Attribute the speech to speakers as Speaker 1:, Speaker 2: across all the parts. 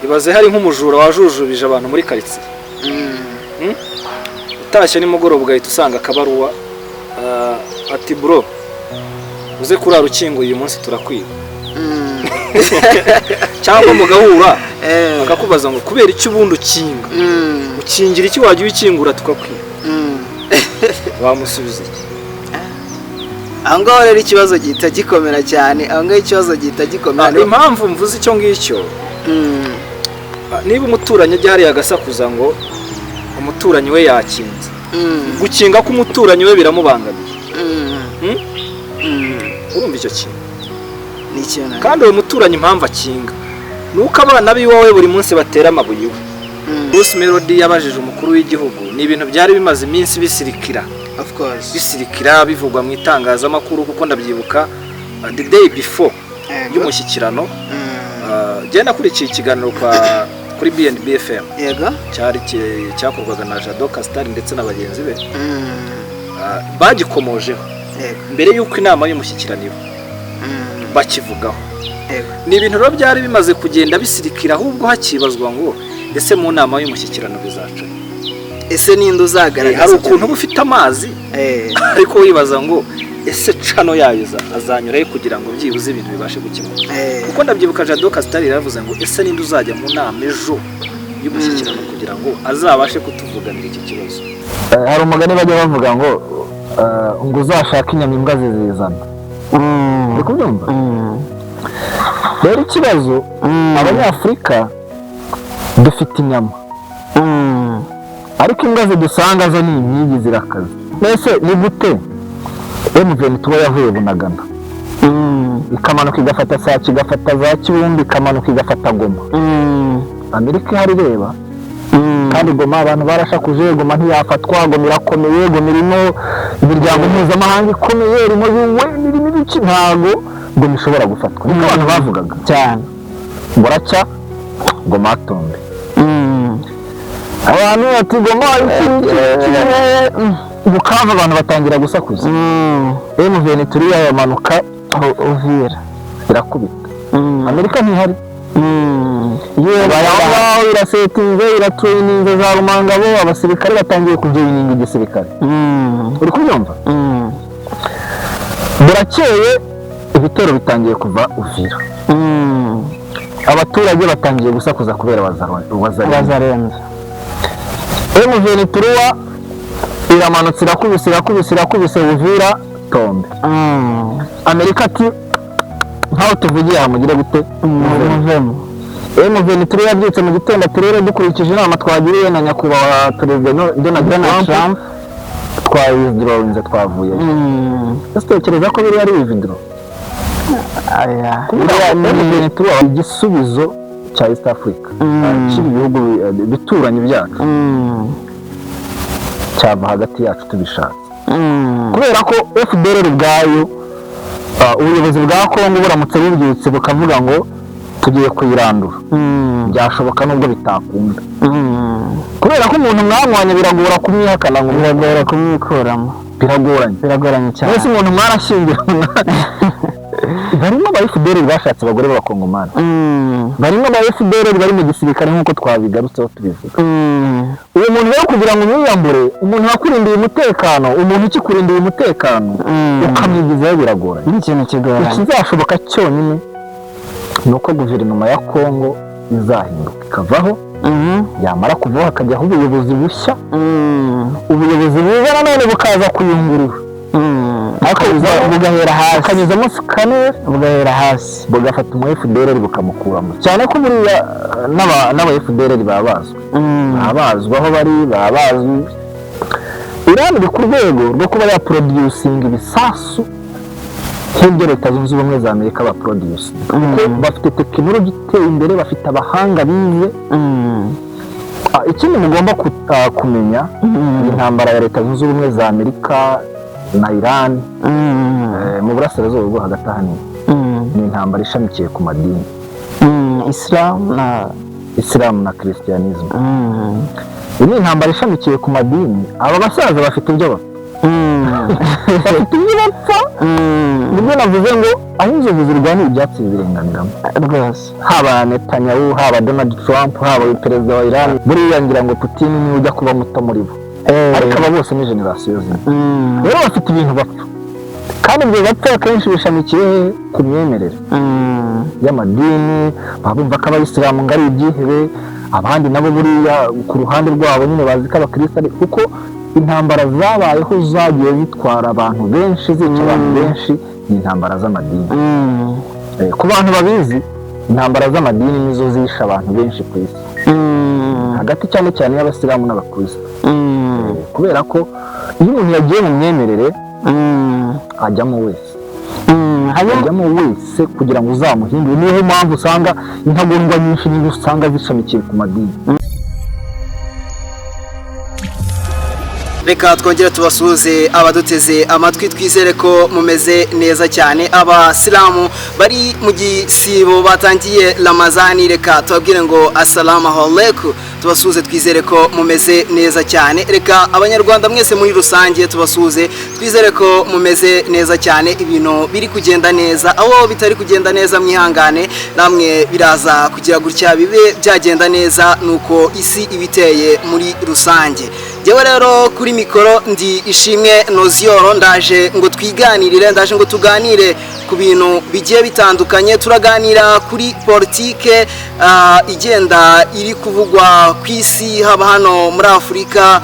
Speaker 1: ibaze hari nk'umujura wajujubije abantu muri quartier utashye nimugoroba ugahita usanga akabaruwa ati bro uze kurara ukinguye uyu munsi turakwiba cyangwa mugahura akakubaza ngo kubera iki ubundi ukinga ukingira iki wajya ukingura tukakwiba bamusubiza iki
Speaker 2: aho ngaho rero ikibazo gihita gikomera cyane aho ngaho ikibazo gihita gikomera
Speaker 1: impamvu mvuze icyo ngicyo niba umuturanyi ajya hariya agasakuza ngo umuturanyi we yakinze gukinga k'umuturanyi we biramubangamiye urumva icyo kintu kandi uwo muturanyi impamvu akinga nuko abana b'iwawe buri munsi batera amabuye iwe Bruce Melody yabajije umukuru w'igihugu ni ibintu byari bimaze iminsi bisirikira bisirikira bivugwa mu itangazamakuru kuko ndabyibuka the day before y'umushyikirano genda kuri iki kiganiro kuri BNB FM
Speaker 2: yego
Speaker 1: cyari cyakorwaga na Jado Castar ndetse n'abagenzi be bagikomojeho mbere y'uko inama y'umushyikirano bakivugaho ni ibintu rero byari bimaze kugenda bisirikira ahubwo hakibazwa ngo ese mu nama y'umushyikirano bizaca
Speaker 2: ese ninde uzagaragaza
Speaker 1: hari ukuntu uba ufite amazi ariko wibaza ngo ese cano yayiza azanyurayo kugira ngo byibuze ibintu bibashe gukemuka kuko ndabyibuka Jado Castar yaravuze ngo ese ninde uzajya mu nama ejo y'umushyikirano kugira ngo azabashe kutuvuganira iki kibazo
Speaker 3: hari umugani bajya bavuga ngo uzashaka inyama imbwa zizizana uri kubyumva rero ikibazo abanyafurika dufite inyama ariko imbwa zidusanga zo ni impigi zirakaze mbese ni gute MVN tuba yavuye Bunagana ikamanuka igafata Sake igafata za Kibumbi ikamanuka igafata Goma Amerika ihari reba kandi Goma abantu barashakuje Goma ntiyafatwa Goma irakomeye Goma irimo imiryango mpuzamahanga ikomeye irimo UN irimo ibiki ntago Goma ishobora gufatwa niko abantu bavugaga cyane buracya Goma atombe abantu bati Goma Bukavu abantu batangira gusakuza MVN turiya yamanuka Uvira irakubita Amerika ntihari yewe irasetinze iratraininze za Rumangabo abasirikare batangiye kujoininga igisirikare uri kubyumva burakeye ibitero bitangiye kuva Uvira abaturage batangiye gusakuza kubera bazarenza MVN turuwa iramanutse irakubise Uvira tombe Amerika ati nkaho tuvugiye hamugire gute MVN turuwa yabyutse mu gitondo ati rero dukurikije inama twagiriye na nyakubahwa Perezida Donald Trump twawithdrawinze twavuye tekereza ko biri ari withdraw MVN turuwa igisubizo cya East Africa cy'ibihugu bituranye byacu cyava hagati yacu tubishatse kubera ko FDLR ubwayo ubuyobozi bwa Kongo buramutse bubyutse bukavuga ngo tugiye kuyirandura byashoboka nubwo bitakunda kubera ko umuntu mwamwanya biragora kumwihakana ngo biragora kumwikoramo biragoranye cyane ese umuntu mwarashyingirana barimo aba FDLR bashatse abagore b'abakongomani barimo aba FDLR bari mu gisirikare nk'uko twabigarutseho tubivuga uwo muntu rero kugira ngo umwiyambure umuntu wakurindiye umutekano umuntu ukikurindiye umutekano ukamwigizayo biragora ikintu kigoranye ikizashoboka cyonyine nuko guverinoma ya Kongo izahinduka ikavaho yamara kuvaho hakajyaho ubuyobozi bushya ubuyobozi buza nanone bukaza kuyungurura bugahera hasi akanyuzamo scanner bugahera hasi bugafata umu FDLR bukamukuramo cyane ko buriya n'aba FDLR babazwi aho bari babazwi Iran iri ku rwego rwo kuba ya producing ibisasu nk'ibyo Leta Zunze Ubumwe za Amerika ba producing kuko bafite tekinoloji iteye imbere bafite abahanga bize ikindi mugomba kumenya intambara ya Leta Zunze Ubumwe za Amerika na Iran mu burasirazuba bwo hagati ahanini ni intambara ishamikiye ku madini Islam na Christianism ni intambara ishamikiye ku madini aba basaza bafite ibyo bapfa nibyo navuze ngo aho inzovu zirwanira ibyatsi birenganiramo rwose, haba Netanyahu, haba Donald Trump, haba perezida wa Iran, buriya ngira ngo Putin niwe ujya kuba muto muri bo, ariko aba bose ni generasiyo zimwe. Rero bafite ibintu bapfa, kandi ibyo bapfa akenshi bishamikiye ku myemerere y'amadini. baba bumva ko abayisilamu ngo ari ibyihebe, abandi nabo buriya ku ruhande rwabo nyine bazi ko abakristo ari, kuko intambara zabayeho zagiye zitwara abantu benshi, zica abantu benshi, ni intambara z'amadini. Ku bantu babizi, intambara z'amadini nizo zisha abantu benshi ku isi, hagati cyane cyane y'abasilamu n'abakristo, kubera ko iyo umuntu yagiye mu myemerere ajyamo wese kugira ngo uzamuhindure. Niyo mpamvu usanga intagondwa nyinshi nizo usanga zishamikiye ku madini.
Speaker 2: Reka twongere tubasuhuze abaduteze amatwi, twizere ko mumeze neza cyane. Abasilamu bari mu gisibo batangiye Ramazani, reka tubabwire ngo assalamu alaikum, tubasuhuze, twizere ko mumeze neza cyane. Reka abanyarwanda mwese muri rusange tubasuhuze, twizere ko mumeze neza cyane, ibintu biri kugenda neza. Aho bitari kugenda neza mwihangane, namwe biraza kugira gutya bibe byagenda neza, nuko isi ibiteye muri rusange. Jewe rero kuri mikoro ndi Ishimwe Nozioro, ndaje ngo tuganire ku bintu bigiye bitandukanye. Turaganira kuri politike igenda iri kuvugwa ku isi, haba hano muri Afurika,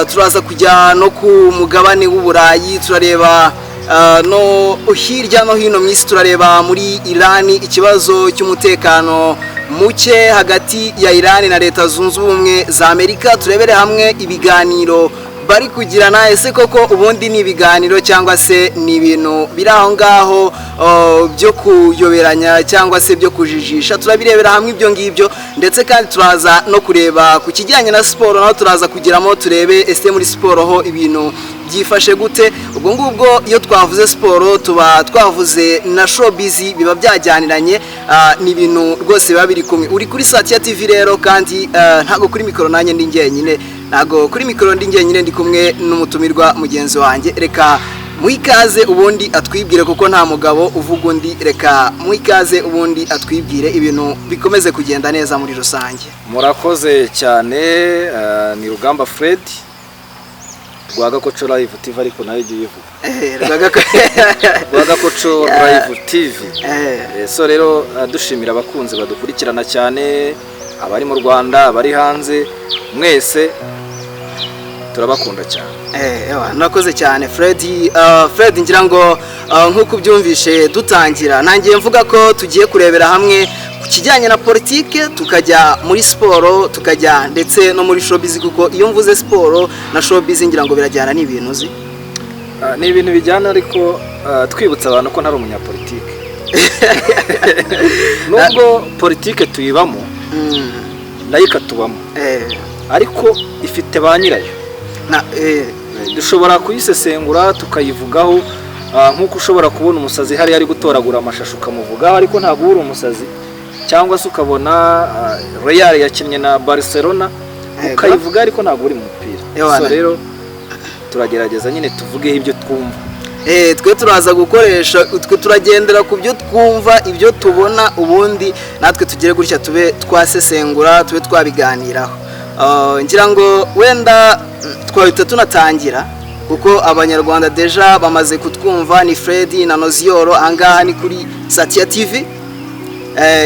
Speaker 2: turaza kujya no ku mugabane w'Uburayi, turareba no hirya no hino mu isi, turareba muri Iran ikibazo cy'umutekano muke hagati ya Iran na Leta Zunze Ubumwe za Amerika. Turebere hamwe ibiganiro bari kugirana, ese koko ubundi ni ibiganiro cyangwa se ni ibintu biri aho ngaho byo kuyoberanya cyangwa se byo kujijisha. Turabirebera hamwe ibyo ngibyo, ndetse kandi turaza no kureba ku kijyanye na siporo, naho turaza kugiramo turebe ese muri siporo ho ibintu byifashe gute. Ubwo ngubwo iyo twavuze siporo tuba twavuze na showbiz, biba byajyaniranye, ni ibintu rwose biba biri kumwe. Uri kuri Satya TV rero, kandi ntago kuri mikoro nanjye ndi njyenyine, ndi kumwe n'umutumirwa mugenzi wanjye. Reka muikaze ubundi atwibwire, kuko nta mugabo uvuga undi. Reka muikaze ubundi atwibwire, ibintu bikomeze kugenda neza muri rusange.
Speaker 1: Murakoze cyane. Ni Rugamba Fred Rwagakoco Live TV, ariko nayo igiye ivuga Rwagakoco Live TV. So rero dushimira abakunzi badukurikirana cyane, abari mu Rwanda, abari hanze, mwese turabakunda cyane.
Speaker 2: Nakoze cyane Fred, ngira ngo nk'uko byumvishe dutangira, nangiye mvuga ko tugiye kurebera hamwe ku kijyanye na politike, tukajya muri siporo, tukajya ndetse no muri showbiz, kuko iyo mvuze siporo na showbiz ngira ngo birajyana n'ibintu uzi.
Speaker 1: Ni ibintu bijyana, ariko twibutsa abantu ko ntari umunyapolitike. Nubwo politike tuyibamo nayo ikatubamo, ariko ifite ba nyirayo. Dushobora kuyisesengura tukayivugaho, nk'uko ushobora kubona umusazi hari ari gutoragura amashashi ukamuvugaho, ariko ntabwo uri umusazi. Cyangwa se ukabona Real yakinnye na Barcelona ukayivuga, ariko ntabwo uri mu mupira. So rero turagerageza nyine tuvugeho ibyo twumva.
Speaker 2: Twe turaza gukoresha, twe turagendera ku byo twumva, ibyo tubona, ubundi natwe tugire gutya tube twasesengura, tube twabiganiraho. Ngira ngo wenda twahita tunatangira, kuko abanyarwanda deja bamaze kutwumva. Ni Fred na Nozioro, ahangaha ni kuri Satya TV.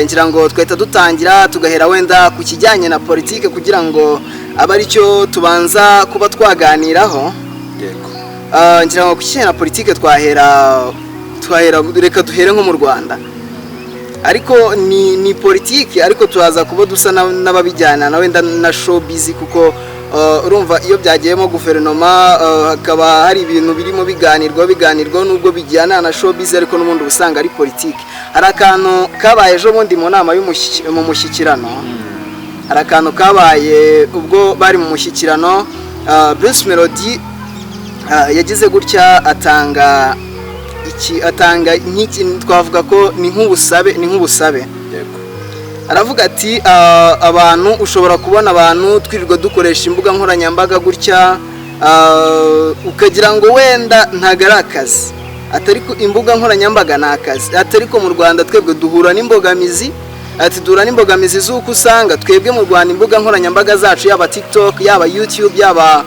Speaker 2: Ngira ngo twahita dutangira tugahera wenda ku kijyanye na politike, kugira ngo abe aricyo tubanza kuba twaganiraho. Ngira ngo ku kijyanye na politike twahera, reka duhere nko mu Rwanda, ariko ni politike, ariko turaza kuba dusa n'ababijyana na wenda na showbiz, kuko urumva iyo byagiyemo guverinoma hakaba hari ibintu birimo biganirwa nubwo bijyana na showbiz, ariko n'ubundi usanga ari politike. Hari akantu kabaye ejo bundi mu nama mu mushyikirano, hari akantu kabaye ubwo bari mu mushyikirano. Bruce Melody yagize gutya, atanga nk'iki twavuga ko ni nk'ubusabe. Aravuga ati abantu, ushobora kubona abantu twirirwa dukoresha imbuga nkoranyambaga gutya, ukagira ngo wenda ntago ari akazi, atari ko imbuga nkoranyambaga nakazi atari ko mu Rwanda twebwe duhura n'imbogamizi duhura n'imbogamizi z'uko usanga twebwe mu Rwanda imbuga nkoranyambaga zacu yaba TikTok yaba YouTube yaba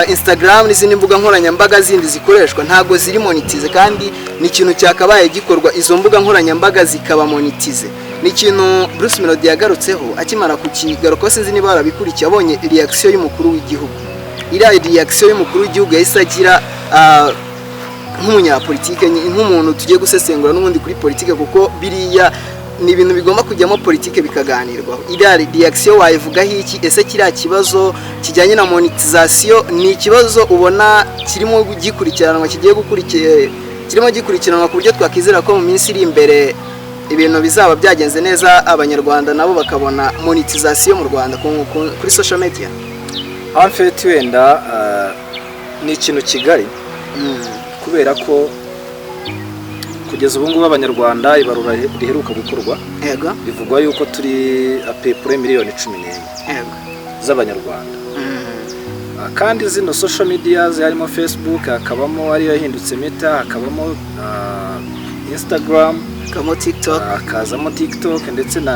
Speaker 2: Instagram n'izindi mbuga nkoranyambaga zindi zikoreshwa ntago ziri monetize kandi ni ikintu cyakabaye gikorwa izo mbuga nkoranyambaga zikaba monetize ni ikintu Bruce Melody yagarutseho akimara kukigaruka sinzi niba barabikurikiye abonye reaction y'umukuru w'igihugu iriya reaction y'umukuru w'igihugu yahise agira nk'umunyapolitike nk'umuntu tugiye gusesengura n'ubundi kuri politike kuko biriya ni ibintu bigomba kujyamo politike bikaganirwaho iriya reaction wayivugaho iki ese kiriya kibazo kijyanye na monetization ni ikibazo ubona kirimo gikurikiranwa kirimo gikurikiranwa ku buryo twakizera ko mu minsi iri imbere ibintu bizaba byagenze neza abanyarwanda nabo bakabona monetization mu Rwanda kuri social media
Speaker 1: en fait wenda ni ikintu kigari kubera ko kugeza ubu ngubu abanyarwanda ibarura riheruka gukorwa bivugwa yuko turi apepure miliyoni 11 z'abanyarwanda kandi zino social media harimo Facebook hakabamo ariyo yahindutse Meta hakabamo Instagram
Speaker 2: hakabamo TikTok
Speaker 1: hakazamo TikTok ndetse na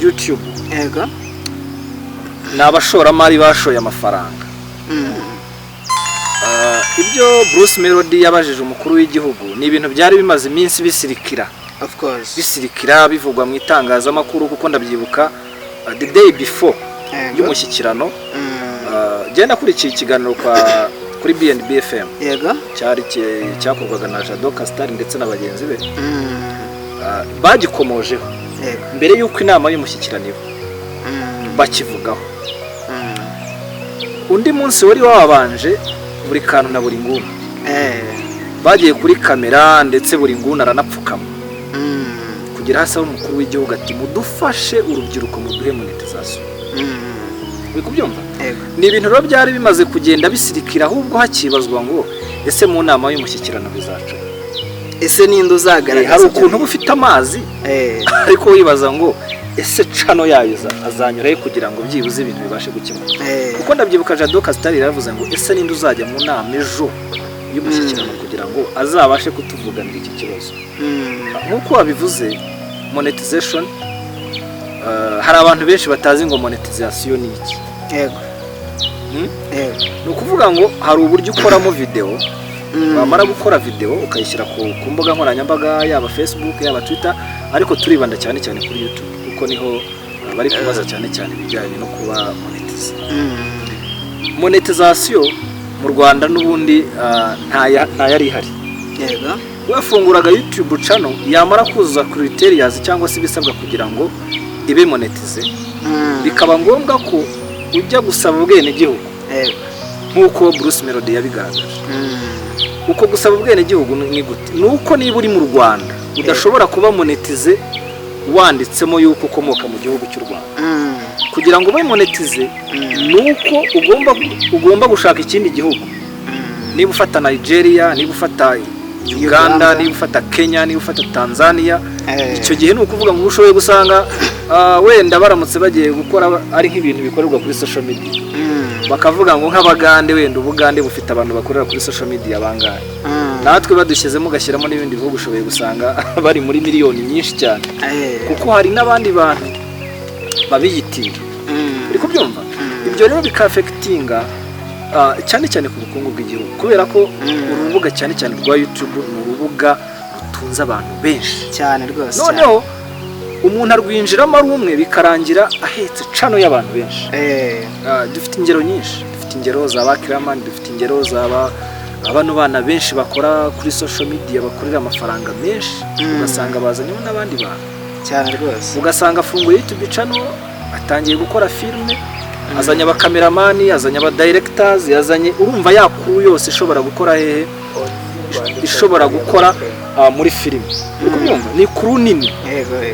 Speaker 1: YouTube ni abashoramari bashoye amafaranga ibyo Bruce Melody yabajije umukuru w'igihugu ni ibintu byari bimaze iminsi bisirikira bisirikira bivugwa mu itangazamakuru kuko ndabyibuka the day before y'umushyikirano genda nakurikiye ikiganiro kuri BNB FM cyari cyakorwaga na Jado Castar ndetse n'abagenzi be bagikomojeho mbere y'uko inama y'umushyikirano bakivugaho undi munsi wari wabanje buri kantu na buri nguni bagiye kuri kamera ndetse buri nguni aranapfukama kugira hasa umukuru w'igihugu ati mudufashe urubyiruko muduhe monetization bikubyumva ni ibintu rero byari bimaze kugenda bisirikira ahubwo hakibazwa ngo ese mu nama y'umushyikirano bizaca
Speaker 2: ese ninde uzagaragaza
Speaker 1: hari ukuntu bufite amazi ariko wibaza ngo ese cano yayiza azanyurayo kugira ngo byibuze ibintu bibashe gukemuka kuko ndabyibuka Jado Castar yaravuze ngo ese ninde uzajya mu nama ejo y'umushyikirano kugira ngo azabashe kutuvuganira iki kibazo nk'uko wabivuze monetization hari abantu benshi batazi ngo monetization ni iki ni ukuvuga ngo hari uburyo ukoramo video wamara gukora video ukayishyira ku mbuga nkoranyambaga yaba Facebook yaba Twitter ariko turibanda cyane cyane kuri YouTube kuko niho bari kubaza cyane cyane bijyanye no kuba monetization mu Rwanda n'ubundi nta yari ihari wafunguraga YouTube channel yamara kuzuza criterias cyangwa se ibisabwa kugira ngo ibe monetize bikaba ngombwa ko ujya gusaba ubwene gihugu nk'uko Bruce Melody yabigaragaje uko gusaba ubwene gihugu ni gute nuko niba uri mu Rwanda udashobora kuba monetize wanditsemo yuko ukomoka mu gihugu cy'u Rwanda kugira ngo ube monetize nuko ugomba gushaka ikindi gihugu niba ufata Nigeria niba ufata Uganda niba ufata Kenya niba ufata Tanzania icyo gihe ni ukuvuga ngo ushoboye gusanga wenda baramutse bagiye gukora ari nk'ibintu bikorerwa kuri social media bakavuga ngo nk'abagande wenda ubugande bufite abantu bakorera kuri social media bangahe natwe badushyizemo gashyiramo n'ibindi bihugu ushoboye gusanga bari muri miliyoni nyinshi cyane kuko hari n'abandi bantu babiyitira uri kubyumva ibyo rero bikafectinga cyane cyane ku bukungu bw'igihugu kubera ko urubuga cyane cyane rwa YouTube ni urubuga rutunze abantu benshi
Speaker 2: cyane rwose
Speaker 1: noneho umuntu arwinjiramo ari umwe bikarangira ahetse cano y'abantu benshi dufite ingero nyinshi dufite ingero za Bakiraman dufite ingero zaba abantu bana benshi bakora kuri social media bakorera amafaranga menshi ugasanga bazanyemo n'abandi bantu
Speaker 2: cyane rwose
Speaker 1: ugasanga afunguye YouTube channel atangiye gukora filme azanye abakameramani azanye abadirectors yazanye urumva yakuru yose ishobora gukora hehe ishobora gukora muri filime uko byumva ni kuru nini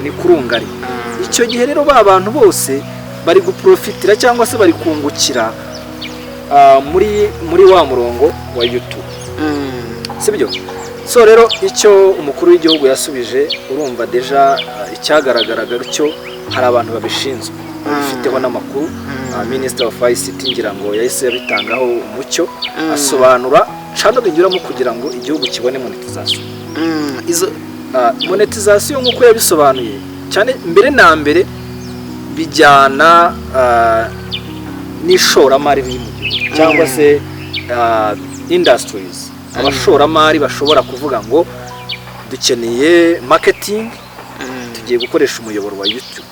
Speaker 1: ni kurungari icyo gihe rero ba bantu bose bari guprofitira cyangwa se bari kungukira muri wa murongo wa YouTube sibyo so rero icyo umukuru w'igihugu yasubije urumva deja icyagaragaraga cyo hari abantu babishinzwe bifiteho n'amakuru Minister of ICT ngira ngo yahise yabitangaho umucyo asobanura cano binyuramo kugira ngo igihugu kibone monetization.
Speaker 2: Izo
Speaker 1: monetization nk'uko yabisobanuye cyane mbere na mbere bijyana n'ishoramari riri mu gihugu cyangwa se industries. Abashoramari bashobora kuvuga ngo dukeneye marketing, tugiye gukoresha umuyoboro wa YouTube.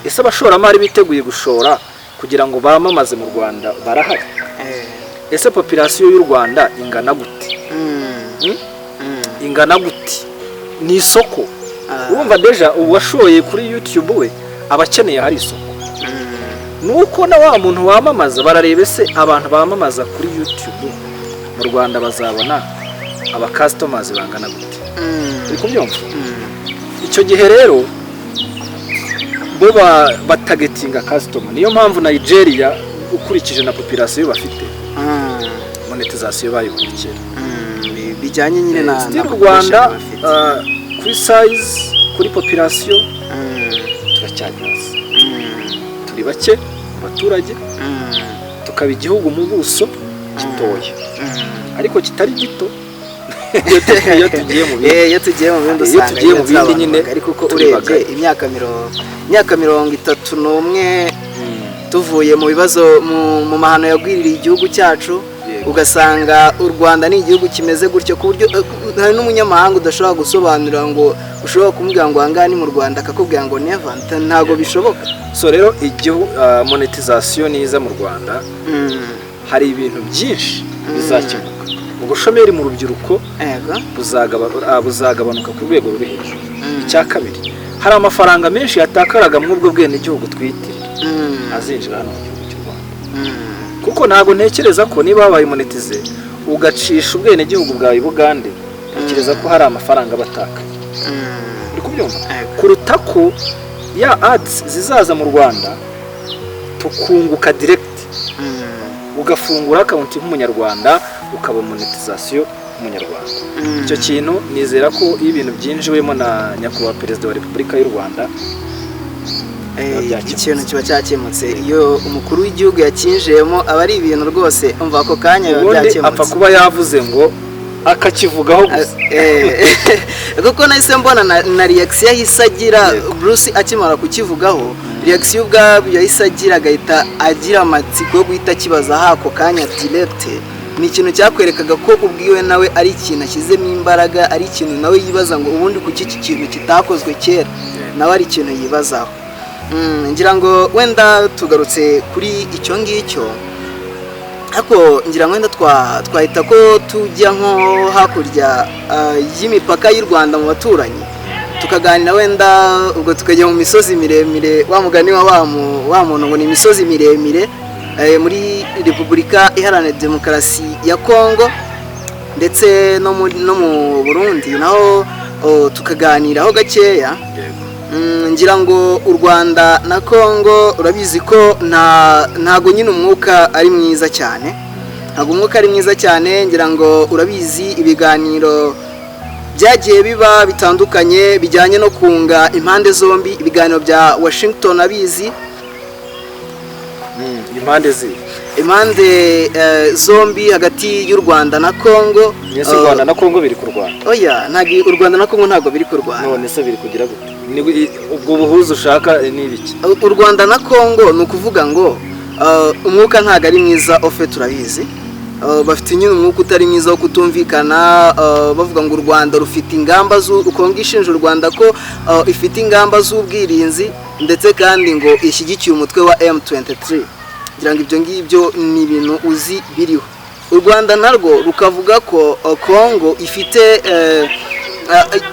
Speaker 1: Ese abashoramari biteguye gushora kugira ngo bamamaze mu Rwanda barahari? Ese population y'u Rwanda ingana gute? Ingana gute? Ni isoko. Urumva deja uwashoye kuri YouTube we abakeneye hari isoko. Nuko na wa muntu wamamaza bararebe se abantu bamamaza kuri YouTube mu Rwanda bazabona aba customers bangana gute? Uri kubyumva? Icyo gihe rero bo batagetinga customer. Niyo mpamvu Nigeria ukurikije na population bafite monetization bayikurikira
Speaker 2: bijyanye nyine na
Speaker 1: Rwanda kuri size, kuri population turacyageze. Turi bake abaturage, tukaba igihugu mu buso gitoya ariko kitari gito. Iyo tugiye mu bindi usanga nyine
Speaker 2: ariko uko urebye imyaka 31 tuvuye mu bibazo mu mahano yagwiririye igihugu cyacu, ugasanga u Rwanda ni igihugu kimeze gutyo ku buryo hari n'umunyamahanga udashobora gusobanura ngo ushobora kumubwira ngo ahangaha ni mu Rwanda akakubwira ngo never, ntago bishoboka.
Speaker 1: So rero igihugu monetization niza mu Rwanda hari ibintu byinshi bizakemuka. Ubushomeri mu rubyiruko buzagabanuka ku rwego ruri hejuru. Icya kabiri, hari amafaranga menshi yatakaraga mu bwo bwene igihugu twitirira azinjira hano mu gihugu cy'u Rwanda. Kuko ntago ntekereza ko niba babaye monetize ugacisha ubwene igihugu bwawe Bugande, ntekereza ko hari amafaranga bataka. Uri kubyumva? Kuruta ko ya ads zizaza mu Rwanda tukunguka direct, ugafungura account nk'umunyarwanda ukaba monetization umunyarwanda. Icyo kintu nizera ko iyo ibintu byinjiwemo na nyakubahwa Perezida wa Repubulika y'u Rwanda
Speaker 2: ikintu kiba cyakemutse. Iyo umukuru w'igihugu yakinjiyemo aba ari ibintu rwose umva ako kanya biba byakemutse.
Speaker 1: Apfa kuba yavuze ngo akakivugaho gusa
Speaker 2: kuko nahise mbona na reaction yahise agira Bruce akimara kukivugaho, reaction ubwabyo yahise agira agahita agira amatsiko yo guhita kibaza hako kanya direct. Ni ikintu cyakwerekaga ko ubwiwe nawe ari ikintu ashyizemo imbaraga, ari ikintu nawe yibaza ngo ubundi kuki iki kintu kitakozwe kera, nawe ari ikintu yibazaho. Ngira ngo wenda tugarutse kuri icyo ngicyo, ariko ngira ngo wenda twahita ko tujya nko hakurya y'imipaka y'u Rwanda mu baturanyi, tukaganira wenda ubwo tukajya mu misozi miremire. Wa mugani wa muntu ngo ni imisozi miremire muri Repubulika Iharanira Demokarasi ya Kongo ndetse no mu Burundi, naho tukaganiraho gakeya. Ngira ngo u Rwanda na Kongo urabizi ko ntago nyine umwuka ari mwiza cyane, ngira ngo urabizi ibiganiro byagiye biba bitandukanye bijyanye no kunga impande zombi, ibiganiro bya Washington abizi impande zombi hagati y'u Rwanda na Kongo.
Speaker 1: Yes, u Rwanda na Kongo biri ku Rwanda.
Speaker 2: Oya, u Rwanda na Kongo ntago biri ku Rwanda.
Speaker 1: None se biri kugira gute? Ubwo buhuza ushaka ni ibiki?
Speaker 2: U Rwanda na Kongo ni ukuvuga ngo umwuka ntago ari mwiza, ofe turabizi. Bafite nyine umwuka utari mwiza wo kutumvikana, bavuga ngo u Rwanda rufite ingamba Kongo ishinja u Rwanda ko ifite ingamba z'ubwirinzi ndetse kandi ngo ishyigikiye umutwe wa M23. Ngira ngo ibyo ngibyo ni ibintu uzi biriho. U Rwanda narwo rukavuga ko Kongo ifite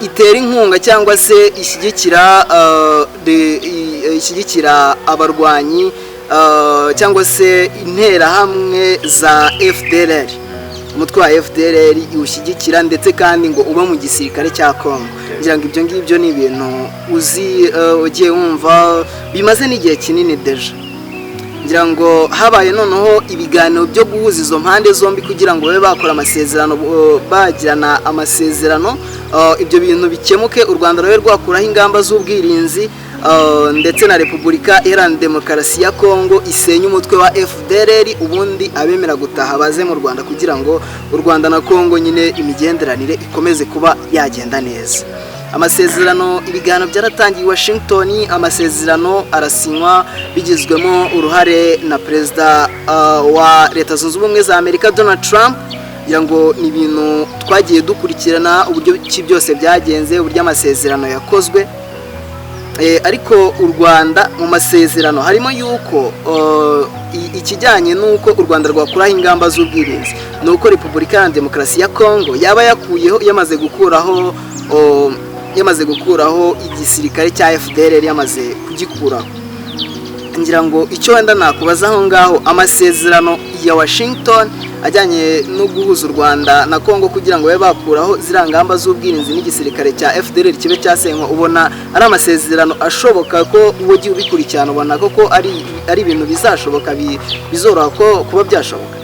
Speaker 2: itera inkunga cyangwa se ishyigikira abarwanyi cyangwa se interahamwe za FDLR, umutwe wa FDLR iwushyigikira ndetse kandi ngo uba mu gisirikare cya Kongo. Ngira ngo ibyo ngibyo ni ibintu uzi ugiye wumva bimaze n'igihe kinini deja. Ngira ngo habaye noneho ibiganiro byo guhuza izo mpande zombi kugira ngo babe bakora amasezerano, bagirana amasezerano, ibyo bintu bikemuke, u Rwanda rube rwakuraho ingamba z'ubwirinzi, ndetse na Repubulika Iharanira Demokarasi ya Kongo isenya umutwe wa FDLR, ubundi abemera gutaha baze mu Rwanda kugira ngo u Rwanda na Kongo nyine imigenderanire ikomeze kuba yagenda neza. Amasezerano, ibiganiro byaratangiye Washington, amasezerano arasinywa bigizwemo uruhare na perezida wa Leta Zunze Ubumwe za Amerika Donald Trump. Kugira ngo ni ibintu twagiye dukurikirana uburyo ki byose byagenze, uburyo amasezerano yakozwe. Ariko u Rwanda mu masezerano harimo yuko ikijyanye n'uko u Rwanda rwakuraho ingamba z'ubwirinzi, nuko Repubulika Iharanira Demokarasi ya Kongo yaba yakuyeho yamaze gukuraho igisirikare cya FDLR, yamaze kugikuraho. Ngira ngo icyo wenda nakubaza aho ngaho, amasezerano ya Washington ajyanye no guhuza u Rwanda na Kongo kugira ngo babe bakuraho ziriya ngamba z'ubwirinzi n'igisirikare cya FDLR kibe cyasenywa, ubona ari amasezerano ashoboka ko ugiye ubikurikirana ubona ko ari ibintu bizashoboka, bizoroha ko kuba byashoboka?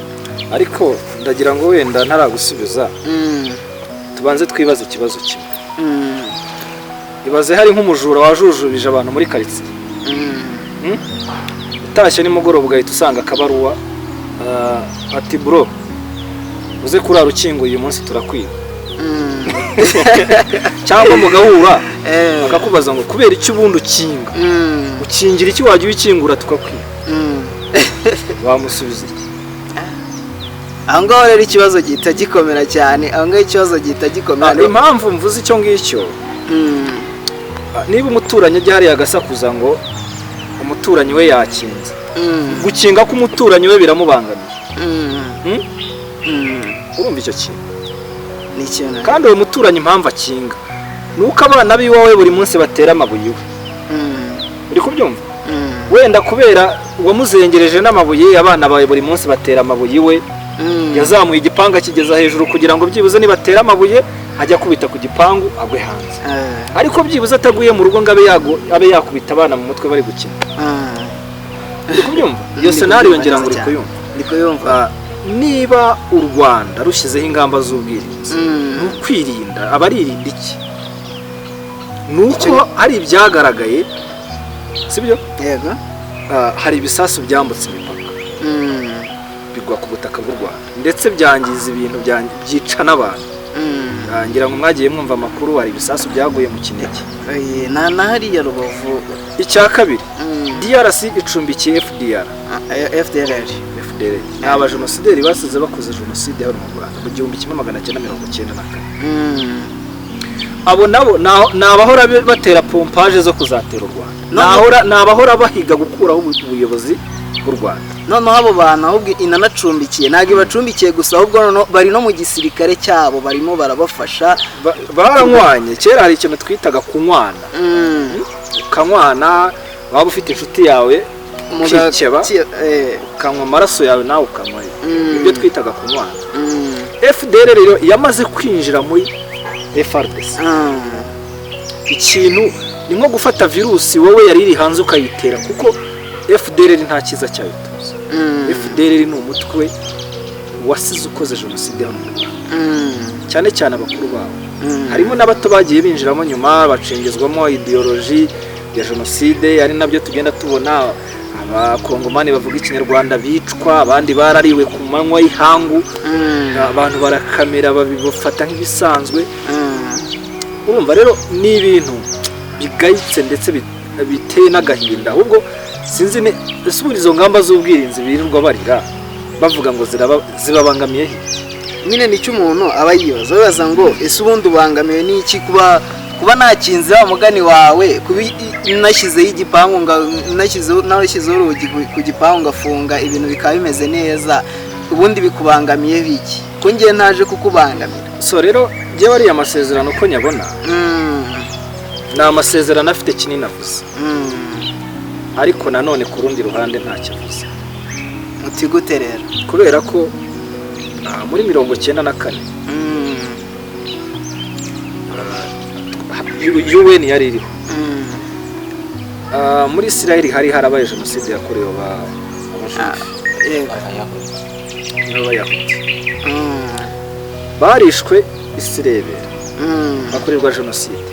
Speaker 1: Ariko ndagira ngo wenda ntaragusubiza, tubanze twibaze ikibazo kimwe. Ibaze hari nk'umujura wajujubije abantu muri karitsiye, utashye nimugoroba ugahita usanga akabaruwa ati bro uze kurara ukinguye uyu munsi turakwiba. Cyangwa mugahura akakubaza ngo kubera iki ubundi ukinga, ukingira iki, wajya ubikingura tukakwiba, wamusubiza iki?
Speaker 2: Aho ngaho rero ikibazo gihita gikomera cyane, aho ngaho ikibazo gihita gikomera.
Speaker 1: Impamvu mvuze icyo ngicyo, niba umuturanyi ajya hariya agasakuza ngo umuturanyi we yakinze, gukinga k'umuturanyi we biramubangamiye. Urumva icyo kintu?
Speaker 2: Ni ikintu.
Speaker 1: Kandi uwo muturanyi impamvu akinga nuko abana b'iwawe buri munsi batera amabuye iwe. Uri kubyumva? Wenda kubera uwamuzengereje n'amabuye, abana bawe buri munsi batera amabuye iwe, yazamuye igipanga kigeza hejuru kugira ngo byibuze nibatera amabuye ajya kubita ku gipangu agwe hanze. Ariko byibuze ataguye mu rugo ngo abe yakubita abana mu mutwe bari gukina. Uri kubyumva? Iyo scenario ngira ngo uri kuyumva. Niba u Rwanda rushyizeho ingamba z'ubwirinzi, n'ukwirinda, abaririnda iki? Nuko hari ibyagaragaye, sibyo?
Speaker 2: Yego.
Speaker 1: Hari ibisasu byambutse imipaka, bigwa ku butaka bw'u Rwanda, ndetse byangiza ibintu, byica n'abantu. Ngira ngo mwagiye mwumva amakuru, hari ibisasu byaguye mu Kinigi
Speaker 2: na hariya Rubavu.
Speaker 1: Icya kabiri, DRC icumbikiye FDLR. Ni abajenosideri basize bakoze jenoside hano mu Rwanda mu 1994. Abo nabo ni abahora batera pompaje zo kuzatera u Rwanda, ni abahora bahiga gukuraho ubuyobozi bw'u Rwanda.
Speaker 2: Noneho abo bantu ahubwo inanacumbikiye, ntabwo ibacumbikiye gusa, ahubwo bari no mu gisirikare cyabo, barimo barabafasha.
Speaker 1: Baranywanye. Kera hari ikintu twitaga kunywana, ukanywana, waba ufite inshuti yawe ukikeba, ukanywa amaraso yawe nawe ukanywa, ibyo twitaga kunywana. FDLR rero yamaze kwinjira muri FARDC. Ikintu ni nko gufata virusi wowe yari iri hanze ukayitera, kuko FDLR nta kiza cyayo tuzi. FDLR ni umutwe wasize ukoze jenoside hano mu Rwanda, cyane cyane abakuru babo. Harimo n'abato bagiye binjiramo nyuma bacengezwamo ideology ya jenoside, ari nabyo tugenda tubona abakongomani bavuga ikinyarwanda bicwa, abandi barariwe ku manywa y'ihangu, abantu barakamera babifata nk'ibisanzwe. Urumva rero ni ibintu bigayitse ndetse biteye n'agahinda. Ahubwo sinzi izo ngamba z'ubwirinzi birirwa barira bavuga ngo zibabangamiye.
Speaker 2: Nyine nicyo umuntu aba yibaza ngo ese ubundi ubangamiwe n'iki kuba nakinze wa mugani wawe, kuba nashyizeho igipangu, nashyizeho urugi ku gipangu ngafunga, ibintu bikaba bimeze neza, ubundi bikubangamiye biki? Ko ngiye ntaje kukubangamira.
Speaker 1: So rero njye wariya amasezerano ko nyabona, ni amasezerano afite kinini avuze, ariko nanone ku rundi ruhande ntacyo avuze.
Speaker 2: Uti gute rero?
Speaker 1: Kubera ko muri 1994 UN yari iriho, muri Israel hari harabaye jenoside yakorewe Abayahudi, barishwe Isirebera, bakorerwa jenoside.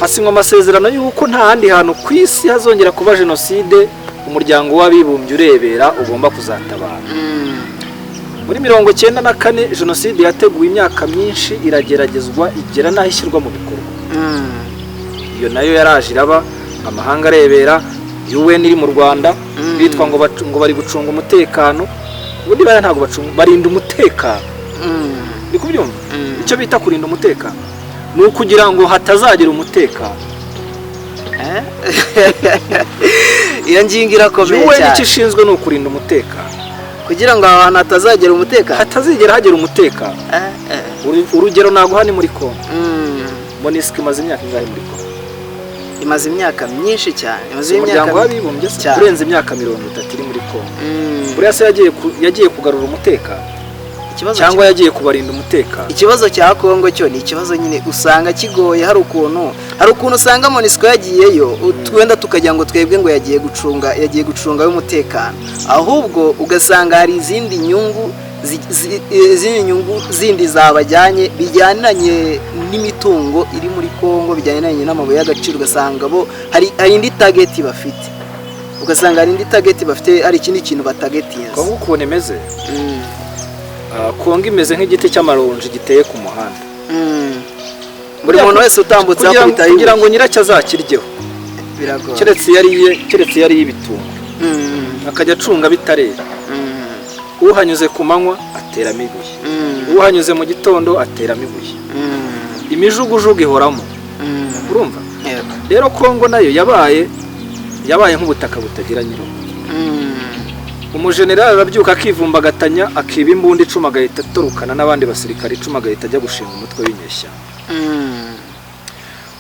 Speaker 1: hasinywa amasezerano y'uko nta handi hantu ku isi hazongera kuba jenoside umuryango w'abibumbye urebera ugomba kuzatabara. Muri 1994 jenoside yateguwe imyaka myinshi irageragezwa igera n'aho ishyirwa mu bikorwa. Iyo nayo yaraje iraba amahanga arebera, UN iri mu Rwanda bitwa ngo bari gucunga umutekano, ubundi bari ntago bacunga, barinda umutekano. Ndi kubyumva icyo bita kurinda umutekano ni ukugira ngo hatazagira umutekano.
Speaker 2: Iyo ngingo irakomeye cyane.
Speaker 1: UN ishinzwe no kurinda umutekano
Speaker 2: kugira ngo abantu hatazagera umutekano,
Speaker 1: hatazigera hagera umutekano. Urugero nago hani muri Kongo. MONUSCO imaze imyaka ingahe muri Kongo?
Speaker 2: Imaze imyaka myinshi cyane. Imaze
Speaker 1: imyaka w'abibumbye kurenza imyaka 30 iri muri Kongo. Buriya se yagiye kugarura umutekano cyangwa yagiye kubarinda umutekano.
Speaker 2: Ikibazo cya Kongo cyo ni ikibazo nyine usanga kigoye. Hari ukuntu usanga MONUSCO yagiyeyo twenda tukagira ngo twebwe ngo yagiye gucunga y'umutekano, ahubwo ugasanga hari izindi nyungu zindi zabajyanye bijyananye n'imitungo iri muri Kongo, bijyananye n'amabuye y'agaciro. Ugasanga bo hari indi target bafite, hari ikindi kintu batagetinze.
Speaker 1: Kongo ukuntu imeze, Kongo imeze nk'igiti cy'amaronji giteye ku muhanda.
Speaker 2: Buri muntu wese utambutse
Speaker 1: kugira ngo nyiracyo azakiryeho
Speaker 2: biragoye,
Speaker 1: keretse yari ibitungo akajya acunga bitarera. Uhanyuze ku manywa ateramo ibuye, uhanyuze mu gitondo ateramo ibuye. Imijugujugu ihoramo. Urumva? Rero Kongo nayo yabaye nk'ubutaka butagira nyirawo. Umujenerali arabyuka akivumbagatanya, akiba imbunda icuma agahita atorukana n'abandi basirikare icuma agahita ajya gushinga umutwe w'inyeshyamba.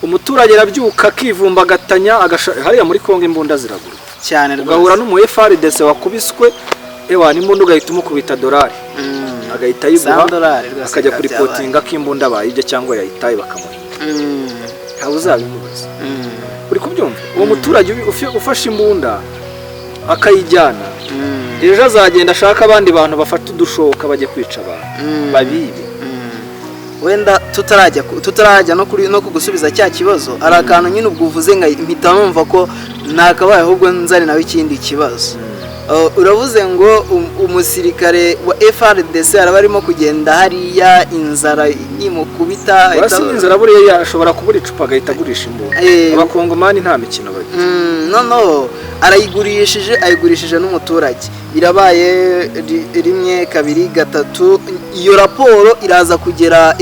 Speaker 1: Umuturage arabyuka akivumbagatanya, hariya muri Kongo imbunda ziragura
Speaker 2: cyane rwose.
Speaker 1: Ugahura n'umu FARDC wakubiswe n'imbunda ugahita umukubita dolari, agahita yiguha akajya kuri potinga k'imbunda bayijya cyangwa yayitaye bakamuhinga. Ntawe uzabimubaza. Uri kubyumva? Uwo muturage ufashe imbunda akayijyana, ejo azagenda ashaka abandi bantu bafata udushoka bajye kwica abantu babibe.
Speaker 2: Wenda tutarajya no kugusubiza cya kibazo, ari akantu nyine ubwo uvuze mpita numva ko nakabaye ahubwo nzari nawe ikindi kibazo. Uravuze ngo umusirikare wa FARDC araba arimo kugenda hariya inzara nimukubita,
Speaker 1: wasi inzara buriya ashobora kubura icupa agahita agurisha imbunda. Abakongomani nta mikino bagira.
Speaker 2: No ayigurishije n'umuturage. Birabaye rimwe kabiri gatatu, iyo raporo iraza kugera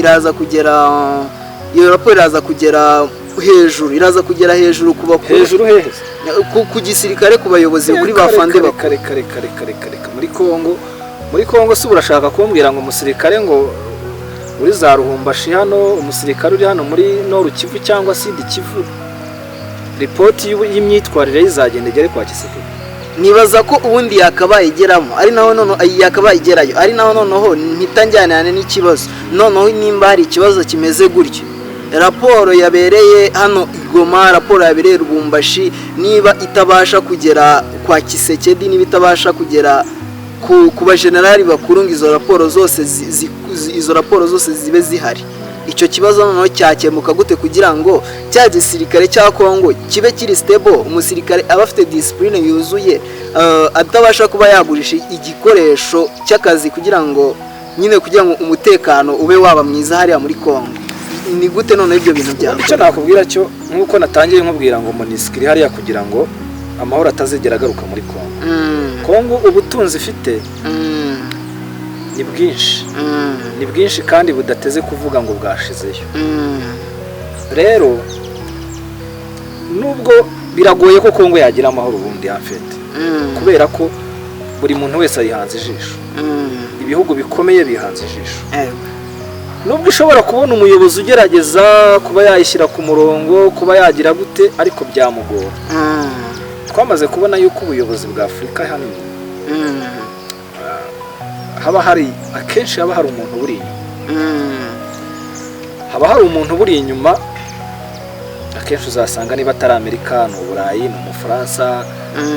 Speaker 2: hejuru ku bakuru,
Speaker 1: hejuru hehe
Speaker 2: ku gisirikare, ku bayobozi, kuri bafande
Speaker 1: bakare. Muri Kongo si urashaka kumbwira ngo umusirikare ngo uri za Ruhumbashi hano, umusirikare uri hano muri Noru Kivu cyangwa Sidi Kivu, ripoti y'imyitwarire izagenda igere kwa Kisekedi.
Speaker 2: Nibaza ko ubundi yakabaye igeramo, ari naho yakabaye igerayo, ari naho noneho ntitanjyanane n'ikibazo. Noneho nimba hari ikibazo kimeze gutyo, raporo yabereye hano Igoma, raporo yabereye Rubumbashi, niba itabasha kugera kwa Kisekedi, niba itabasha kugera ku bajenerali bakuru ngo izo raporo zose zibe zihari, icyo kibazo noneho cyakemuka gute kugira ngo cya gisirikare cya Kongo kibe kiri stable, umusirikare aba afite discipline yuzuye, atabasha kuba yagurisha igikoresho cy'akazi kugira ngo umutekano ube waba mwiza hariya muri Kongo. Ni gute none ibyo bintu byabo?
Speaker 1: Icyo nakubwira cyo nkuko natangiye nkubwira ngo MONUSCO iri hariya kugira ngo amahoro atazigera agaruka muri Kongo. Kongo ubutunzi ifite ni bwinshi kandi budateze kuvuga ngo bwashizeyo. Rero nubwo biragoye ko Kongo yagira amahoro ubundi afite, kubera ko buri muntu wese ayihanze ijisho, ibihugu bikomeye bihanze ijisho. Nubwo ushobora kubona umuyobozi ugerageza kuba yayishyira ku murongo, kuba yagira gute, ariko byamugora. Twamaze kubona yuko ubuyobozi bwa Afurika hano akenshi haba hari umuntu uri inyuma. Akenshi uzasanga niba atari Amerika, ni Uburayi, ni Umufaransa,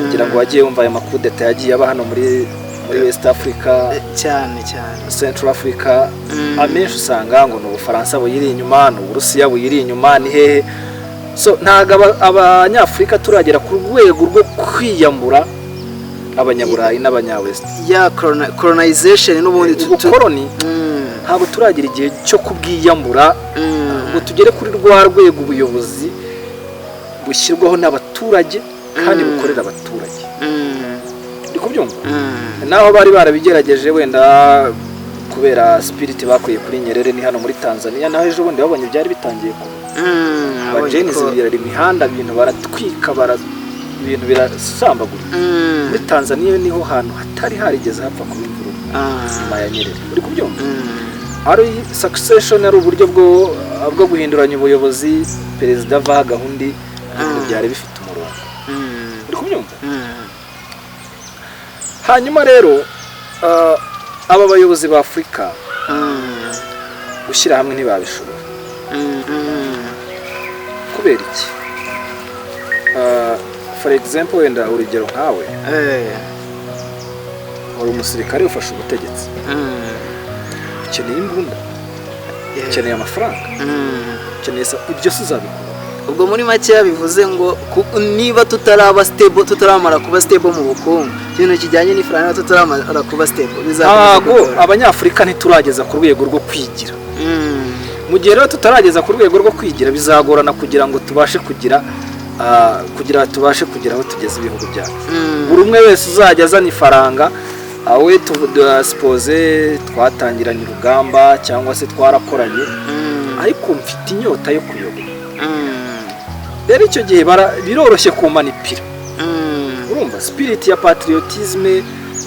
Speaker 1: kugira ngo wagiye wumva aya makudeta yagiye aba hano muri West Africa
Speaker 2: cyane
Speaker 1: Central Africa, amenshi usanga ngo ni Ubufaransa buyiri inyuma, ni Uburusiya buyiri inyuma, ni hehe. so ntago abanyafurika turagera ku rwego rwo kwiyambura abanyaburayi n'abanyawest
Speaker 2: ya colonization n'ubundi
Speaker 1: ubukoroni ntabwo turagira igihe cyo kubwiyambura ngo tugere kuri rwa rwego ubuyobozi bushyirwaho n'abaturage kandi bukorera abaturage ndi kubyumva naho bari barabigerageje wenda kubera spirit bakuye kuri Nyerere ni hano muri Tanzania naho ejo bundi babonye byari bitangiye kuba abajenizi birara imihanda ibintu baratwika ibintu birasambagura muri Tanzania niho hantu hatari harigeze hapfa kuba imvururu nyuma ya Nyerere uri kubyumva ari succession ari uburyo bwo guhinduranya ubuyobozi perezida va gahundi byari bifite umurongo uri kubyumva hanyuma rero aba bayobozi ba Afrika gushyira hamwe ntibabishobora kubera iki for example wenda urugero nkawe uri umusirikare ufashe ubutegetsi ukeneye imbunda ukeneye amafaranga ukeneye ibyo se uzabikora
Speaker 2: ubwo muri make bivuze ngo niba tutaramara kuba stable mu bukungu ikintu kijyanye n'ifaranga tutaramara kuba stable
Speaker 1: ntabwo abanyafurika ntiturageza ku rwego rwo kwigira mu gihe rero tutarageza ku rwego rwo kwigira bizagorana kugira ngo tubashe kugira aho tugeze ibihugu byacu buri umwe wese uzajya azana ifaranga awe suppose twatangiranye urugamba cyangwa se twarakoranye ariko mfite inyota yo kuyobora rero icyo gihe biroroshye kumanipira urumva spirit ya patriotisme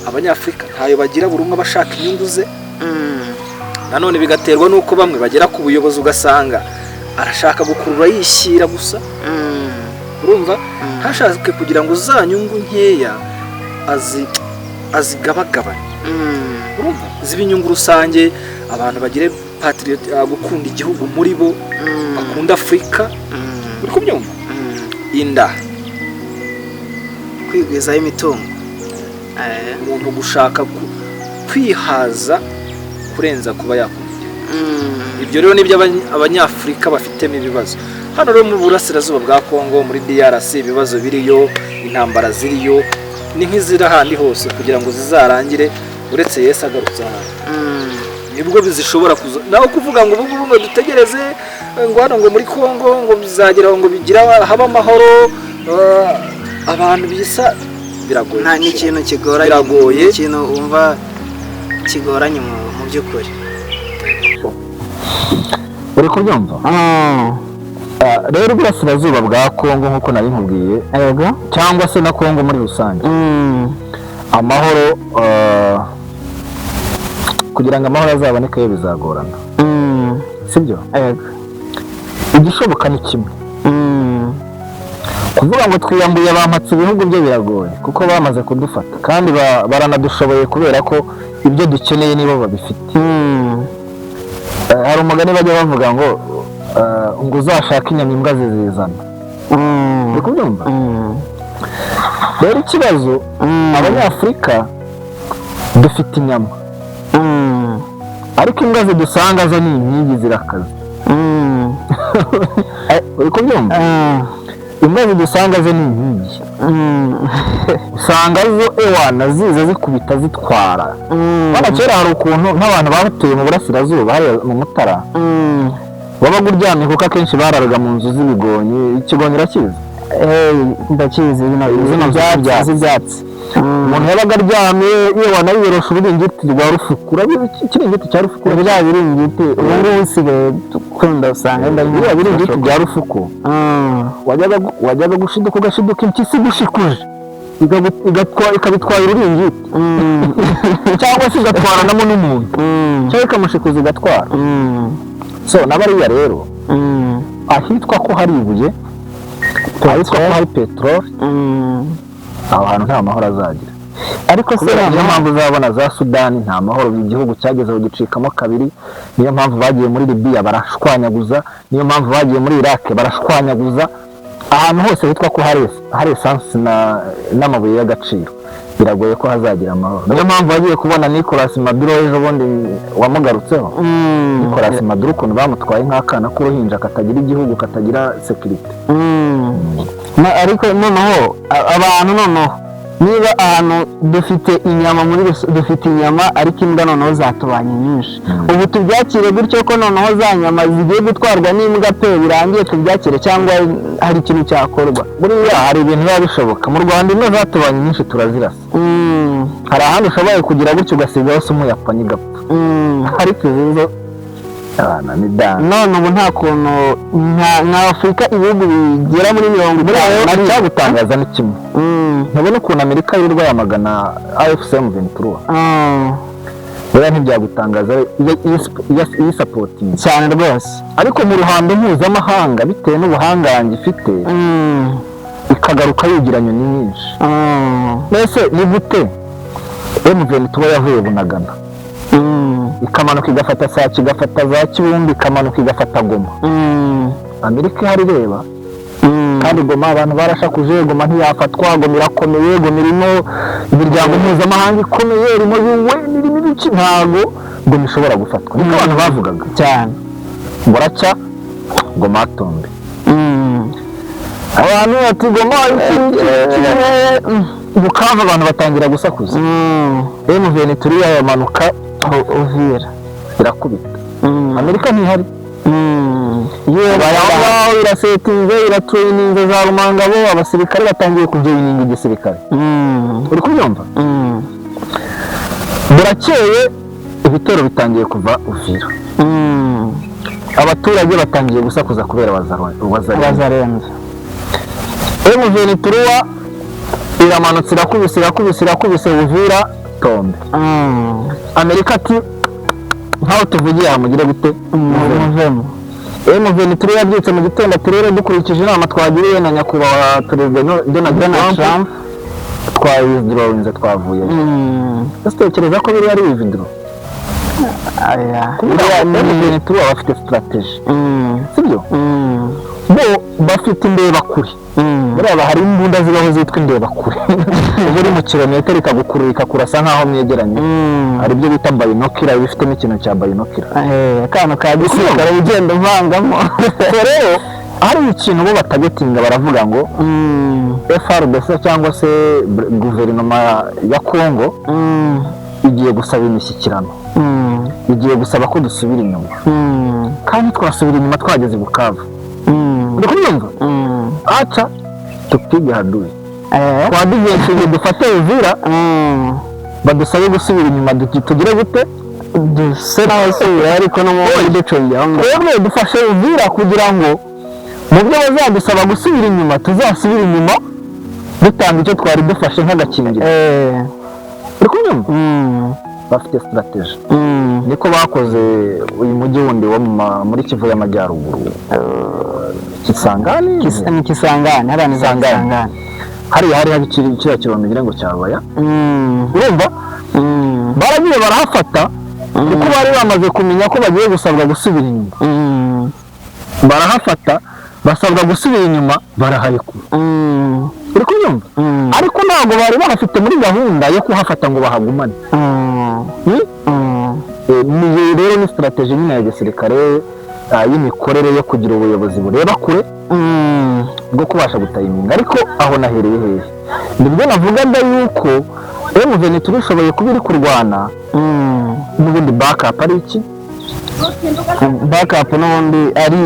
Speaker 1: abanyafurika ntayo bagira buri umwe bashaka inyungu ze nanone bigaterwa nuko bamwe bagera ku buyobozi ugasanga arashaka gukurura yishyira gusa urumva hashaka kugira ngo za nyungu nkeya azigabagabane urumva ziba inyungu rusange abantu bagire gukunda igihugu muri bo bakunda Afurika uri kubyumva inda
Speaker 2: kwigwizaho imitungo
Speaker 1: umuntu gushaka kwihaza kurenza kuba yakunda ibyo rero nibyo abanyafurika bafitemo ibibazo hano rero mu burasirazuba bwa Kongo muri DRC ibibazo biriyo intambara ziriyo ni nk'iziri ahandi hose kugira ngo zizarangire uretse Yesu agarutse hano nibwo bizishobora kuza naho kuvuga ngo ubu ngo dutegereze ngo hano ngo muri Kongo ngo bizagera ngo bigira haba amahoro abantu bisa biragoye
Speaker 2: nta n'ikintu kigoranye
Speaker 1: biragoye
Speaker 2: ikintu umva kigoranye mu by'ukuri
Speaker 3: uri kubyumva rero uburasirazuba bwa Kongo nk'uko nari nkubwiye cyangwa se na Kongo muri rusange amahoro kugira ngo amahoro azaboneke bizagorana sibyo igishoboka ni kimwe kuvuga ngo twiyambuye abampatse ibihugu byo biragoye kuko bamaze kudufata kandi baranadushoboye kubera ko ibyo dukeneye nibo babifite hari umugani bajya bavuga ngo uzashaka inyama imbwa zizizana uri kubyumva rero ikibazo abanyafurika dufite inyama ariko imbwa zidusanga zo ni inkingi zirakaze uri kubyumva imbwa zidusanga zo ni inkingi usanga zo ewana ziza zikubita zitwara bana kera hari ukuntu nk'abantu batuye mu burasirazuba hariya mu Mutara wabaga uryamye kuko akenshi bararaga mu nzu z'ibigonyi ikigonyi urakizi
Speaker 2: ndakizi
Speaker 3: izina z'ibyatsi umuntu yabaga aryamye yewana yiyorosha uburingiti rwa rufuku ikiringiti cya rufuku bya biringiti ubu ngubu usigaye dukunda usanga biriya biringiti bya rufuku wajyaga gushiduka ugashiduka impyisi gushikuje ikabitwara ururingiti cyangwa se igatwaranamo n'umuntu cyangwa ikamushikuza igatwara so n'abariya rero ahitwa ko hari ibuye ahitwa ko hari peteroli aho hantu nta mahoro azagira ariko se niyo mpamvu uzabona za Sudani nta mahoro igihugu cyagezeho gicikamo kabiri niyo mpamvu bagiye muri Libya barashwanyaguza niyo mpamvu bagiye muri Iraq barashwanyaguza ahantu hose hitwa ko hari esansi n'amabuye y'agaciro biragoye ko hazagira amahoro. Niyo mpamvu wagiye kubona Nicolas Maduro ejo bundi wamugarutseho. Nicolas Maduro ukuntu bamutwaye nk'akana k'uruhinja katagira igihugu, katagira security. Ariko noneho abantu noneho niba ahantu dufite inyama dufite inyama ariko imbwa noneho zatubanye nyinshi, ubu tubyakire gutyo ko noneho za nyama zigiye gutwarwa n'imbwa pe birangiye tubyakire, cyangwa hari ikintu cyakorwa? Buriya hari ibintu biba bishoboka. Mu Rwanda imbwa zatubanye nyinshi turazirasa. Hari ahantu ushoboye kugira gutyo ugasigaho se umuyapani igapfa. Ariko izo abana ni dana none ubu nta kuntu nka Afurika ibihugu bigera muri 50 cyagutangaza ni kimwe. Ntubona ukuntu Amerika y'urwa yamagana AFCM 23. Buriya ntibyagutangaza iyi supporting cyane rwose, ariko mu ruhando mpuzamahanga bitewe n'ubuhangange ifite ikagaruka yigiranye nyinshi. Mbese ni gute M23 yavuye Bunagana ikamanuka igafata Sake, igafata za Kibumbi, ikamanuka igafata Goma. Amerika ihari reba, kandi Goma abantu barashakuje, Goma ntiyafatwa, Goma irakomeye, Goma irimo imiryango mpuzamahanga ikomeye, irimo UN, irimo ibiki, ntago Goma ishobora gufatwa. Niko abantu bavugaga cyane, buracya Goma atombe. Abantu bati Goma Bukavu abantu batangira gusakuza. M23 yamanuka Uvira irakubita. Amerika ntihari. Yewe irasetinze, iratraininze za Rumangabo, abasirikare batangiye kujoininga igisirikare. Uri kubyumva? Burakeye ibitero bitangiye kuva Uvira. Abaturage batangiye gusakuza kubera bazarenza. M23 iramanutse irakubise Uvira tombe. Amerika ati nkaho tuvugiye hamugire gute muvemo. M23 yabyutse mu gitondo ati rero dukurikije inama twagiriye na nyakubahwa Perezida Donald Trump twawithdrawinze, twavuye. Tekereza ko biri ari withdraw. M23 bafite strategy, sibyo? Bo bafite indeba kure. Buriya hari imbunda zibaho zitwa indeba kure. Uri mu kilometero ikagukurura ikakurasa nkaho mwegeranye. Hari ibyo bita binocular, bifite n'ikintu cya binocular. Akana ka gisirikare ugenda uvangamo. Rero hari ikintu bo batagetinga, baravuga ngo FARDC cyangwa se guverinoma ya Congo igiye gusaba imishyikirano, igiye gusaba ko dusubira inyuma. Kandi twasubira inyuma twageze Bukavu. Uri kubyumva? Acha tupige hadui. Twadugiye dufate Uvira, badusabe gusubira inyuma, tugire gute duserase, ariko no mu ducoye aho. Twebwe dufashe Uvira kugira ngo mu byo bazadusaba gusubira inyuma tuzasubira inyuma dutanga icyo twari dufashe nk'agakingiro. Uri kubyumva? Bafite strategy. Niko bakoze uyu mujyi wundi wo muri Kivu y'Amajyaruguru. Kisangani harani Kisangani. Hari kiriya kibondo ngira ngo cyabaya. Urumva? Baragiye barahafata kuko bari bamaze kumenya ko bagiye gusabwa gusubira inyuma. Barahafata basabwa gusubira inyuma, baraharekura. Uri kubyumva? Ariko ntabwo bari bahafite muri gahunda yo kuhafata ngo bahagumane. Ni rero ni strategy nyine ya gisirikare y'imikorere yo kugira ubuyobozi bureba kure bwo kubasha gutayiminga. Ariko aho nahereye hehe, nibwo navugaga yuko M23 ishoboye kuba iri kurwana n'ubundi backup ari iki, backup n'ubundi ari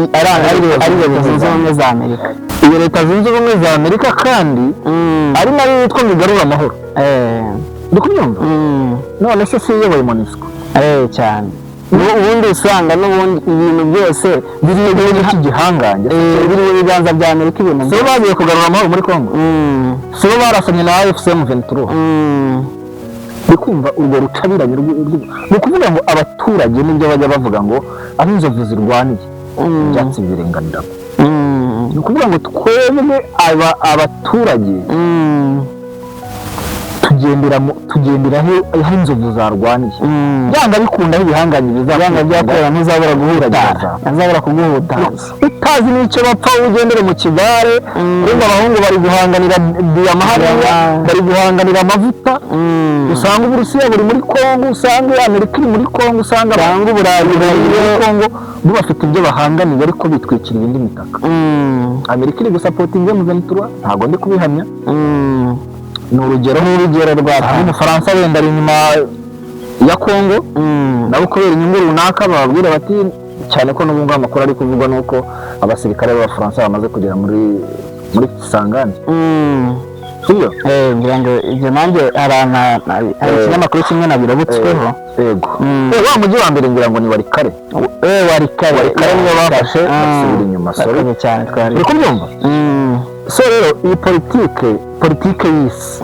Speaker 3: Leta Zunze Ubumwe za Amerika. Iyo Leta Zunze Ubumwe za Amerika kandi ari nayo yitwa Migarura Amahoro. Uri kubyumva? None se si iyoboye MONUSCO cyane. Ubundi usanga n'ubundi ibintu byose biri mu gihugu cy'igihangange, biri mu biganza bya Amerika. Ibintu so bagiye kugarura amahoro muri Congo, so barasanye na AFCM 23. Bikumva urwo rucabiranye no kuvuga ngo abaturage nibyo bajya bavuga ngo aho inzovu zirwaniye byatsi birenganira. No kuvuga ngo twebwe abaturage tugiye tugendera aho inzovu zarwaniye byanga bikunda aho ibihanganye bizabanga byakora ntuzabura guhutaza ntazabura kuguhutaza utazi n'icyo bapfa ugendere mu kigare urumva abahungu bari guhanganira diyama hariya bari guhanganira amavuta usanga Uburusiya buri muri Kongo usanga Amerika iri muri Kongo usanga Uburayi bari muri Kongo bo bafite ibyo bahanganiye ariko bitwikira indi mitaka Amerika iri gusapotinga M23 ntabwo ndi kubihamya ni urugero rwa Umufaransa wenda ari inyuma ya Kongo nabo kubera inyungu runaka bababwira bati cyane ko n'ubwo amakuru ari kuvugwa nuko abasirikare b'Abafaransa bamaze kugera muri Kisangani iyo ngira ngo ibyo nanjye hari ikinyamakuru kimwe nabirabutsweho yego wa mujyi wa mbere ngira ngo ni Warikare niyo bafashe basubira inyuma sorry cyane twari uri kubyumva so rero iyi politike y'isi